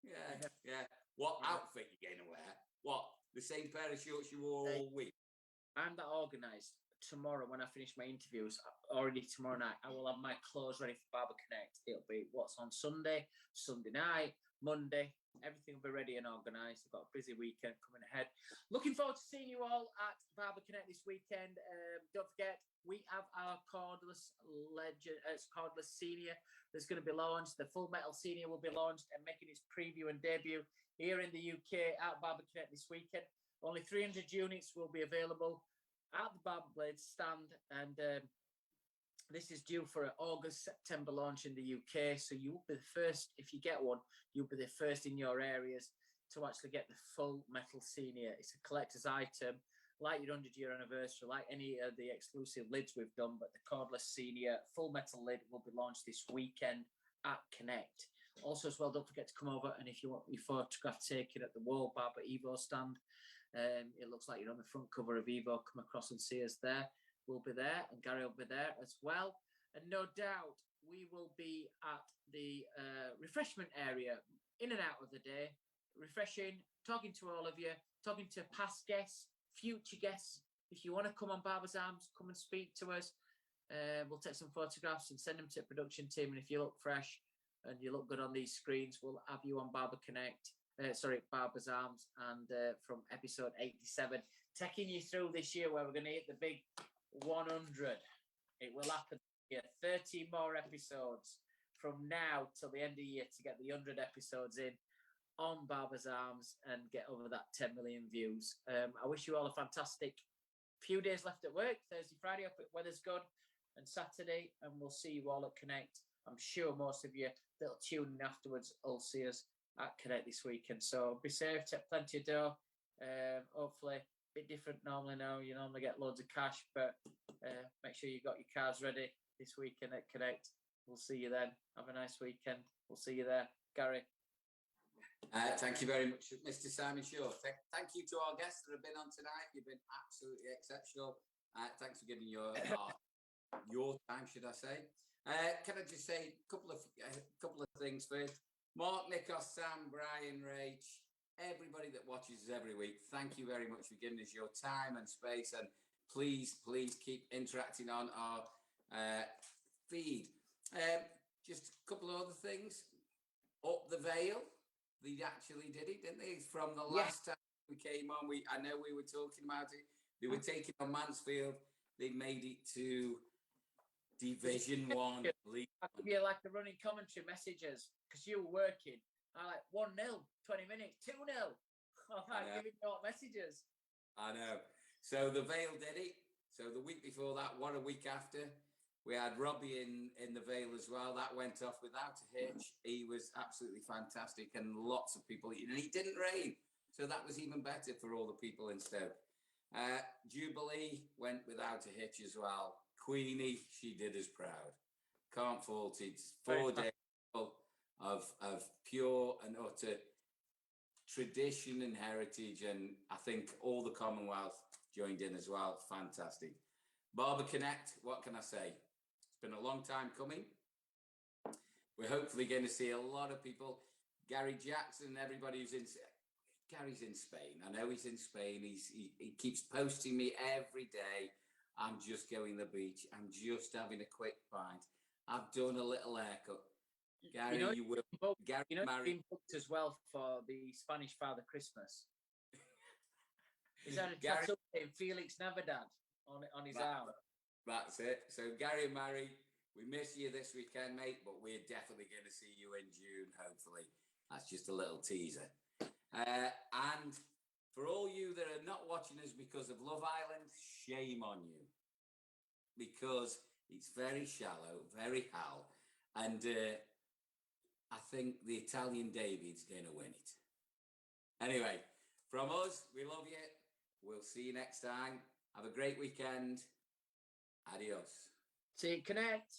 Yeah. What outfit you going to wear? What, the same pair of shorts you wore all week? I'm that organised. Tomorrow, when I finish my interviews, already tomorrow night, I will have my clothes ready for Barber Connect. It'll be what's on Sunday, Sunday night, Monday. Everything will be ready and organised. I've got a busy weekend coming ahead. Looking forward to seeing you all at Barber Connect this weekend. Don't forget, we have our cordless legend. It's cordless senior that's going to be launched. The full metal senior will be launched and making its preview and debut here in the UK at Barber Connect this weekend. Only 300 units will be available at the Barber Blades stand, and this is due for an August-September launch in the UK. So you will be the first, if you get one, you'll be the first in your areas to actually get the full metal senior. It's a collector's item, like your 100-year anniversary, like any of the exclusive lids we've done, but the cordless senior full metal lid will be launched this weekend at Connect. Also as well, don't forget to come over, and if you want your photograph taken at the Wahl Barber Evo stand, it looks like you're on the front cover of Evo. Come across and see us there. We'll be there, and Gary will be there as well. And no doubt we will be at the refreshment area in and out of the day, refreshing, talking to all of you, talking to past guests, future guests. If you want to come on Barber's Arms, come and speak to us. We'll take some photographs and send them to the production team. And if you look fresh and you look good on these screens, we'll have you on Barber's Arms, and from episode 87, taking you through this year where we're going to hit the big 100. It will happen here. 30 more episodes from now till the end of the year to get the 100 episodes in on Barber's Arms and get over that 10 million views. I wish you all a fantastic few days left at work. Thursday, Friday, up at weather's good, and Saturday, and we'll see you all at Connect. I'm sure most of you that'll tune in afterwards will see us at Connect this weekend. So be safe, take plenty of dough. Hopefully a bit different normally now. You normally get loads of cash, but make sure you got your cards ready this weekend at Connect. We'll see you then. Have a nice weekend. We'll see you there. Gary. Thank you very much, Mr. Simon Shaw. Thank you to our guests that have been on tonight. You've been absolutely exceptional. Thanks for giving your time, should I say. Can I just say a couple of things first? Mark, Nikos, Sam, Brian, Rach, everybody that watches us every week, thank you very much for giving us your time and space. And please keep interacting on our feed. Just a couple of other things. Up the Veil. They actually did it, didn't they? From the last time we came on, I know we were talking about it. They were taking on Mansfield. They made it to Division 1. I could be like the running commentary messages because you were working. I like 1-0, 20 minutes, 2-0. I'm like giving you all messages. I know. So the Vale did it. So the week before that, what a week after, we had Robbie in the Vale as well. That went off without a hitch. He was absolutely fantastic, and lots of people. And it didn't rain, so that was even better for all the people in Stoke. Jubilee went without a hitch as well. Queenie, she did us proud. Can't fault it. 4 days of pure and utter tradition and heritage, and I think all the Commonwealth joined in as well. Fantastic. Barber Connect, what can I say? It's been a long time coming. We're hopefully going to see a lot of people. Gary Jackson, everybody who's in... Gary's in Spain. I know he's in Spain. He keeps posting me every day. I'm just going to the beach. I'm just having a quick pint. I've done a little haircut. Gary, you will. Gary, married. Been booked as well for the Spanish Father Christmas. Is that a tattoo in Felix Navidad on his arm? That's it. So Gary and Mary, we miss you this weekend, mate, but we're definitely going to see you in June, hopefully. That's just a little teaser. And for all you that are not watching us because of Love Island, shame on you. Because it's very shallow, very Hal. And I think the Italian David's going to win it. Anyway, from us, we love you. We'll see you next time. Have a great weekend. Adios. See you, Connect.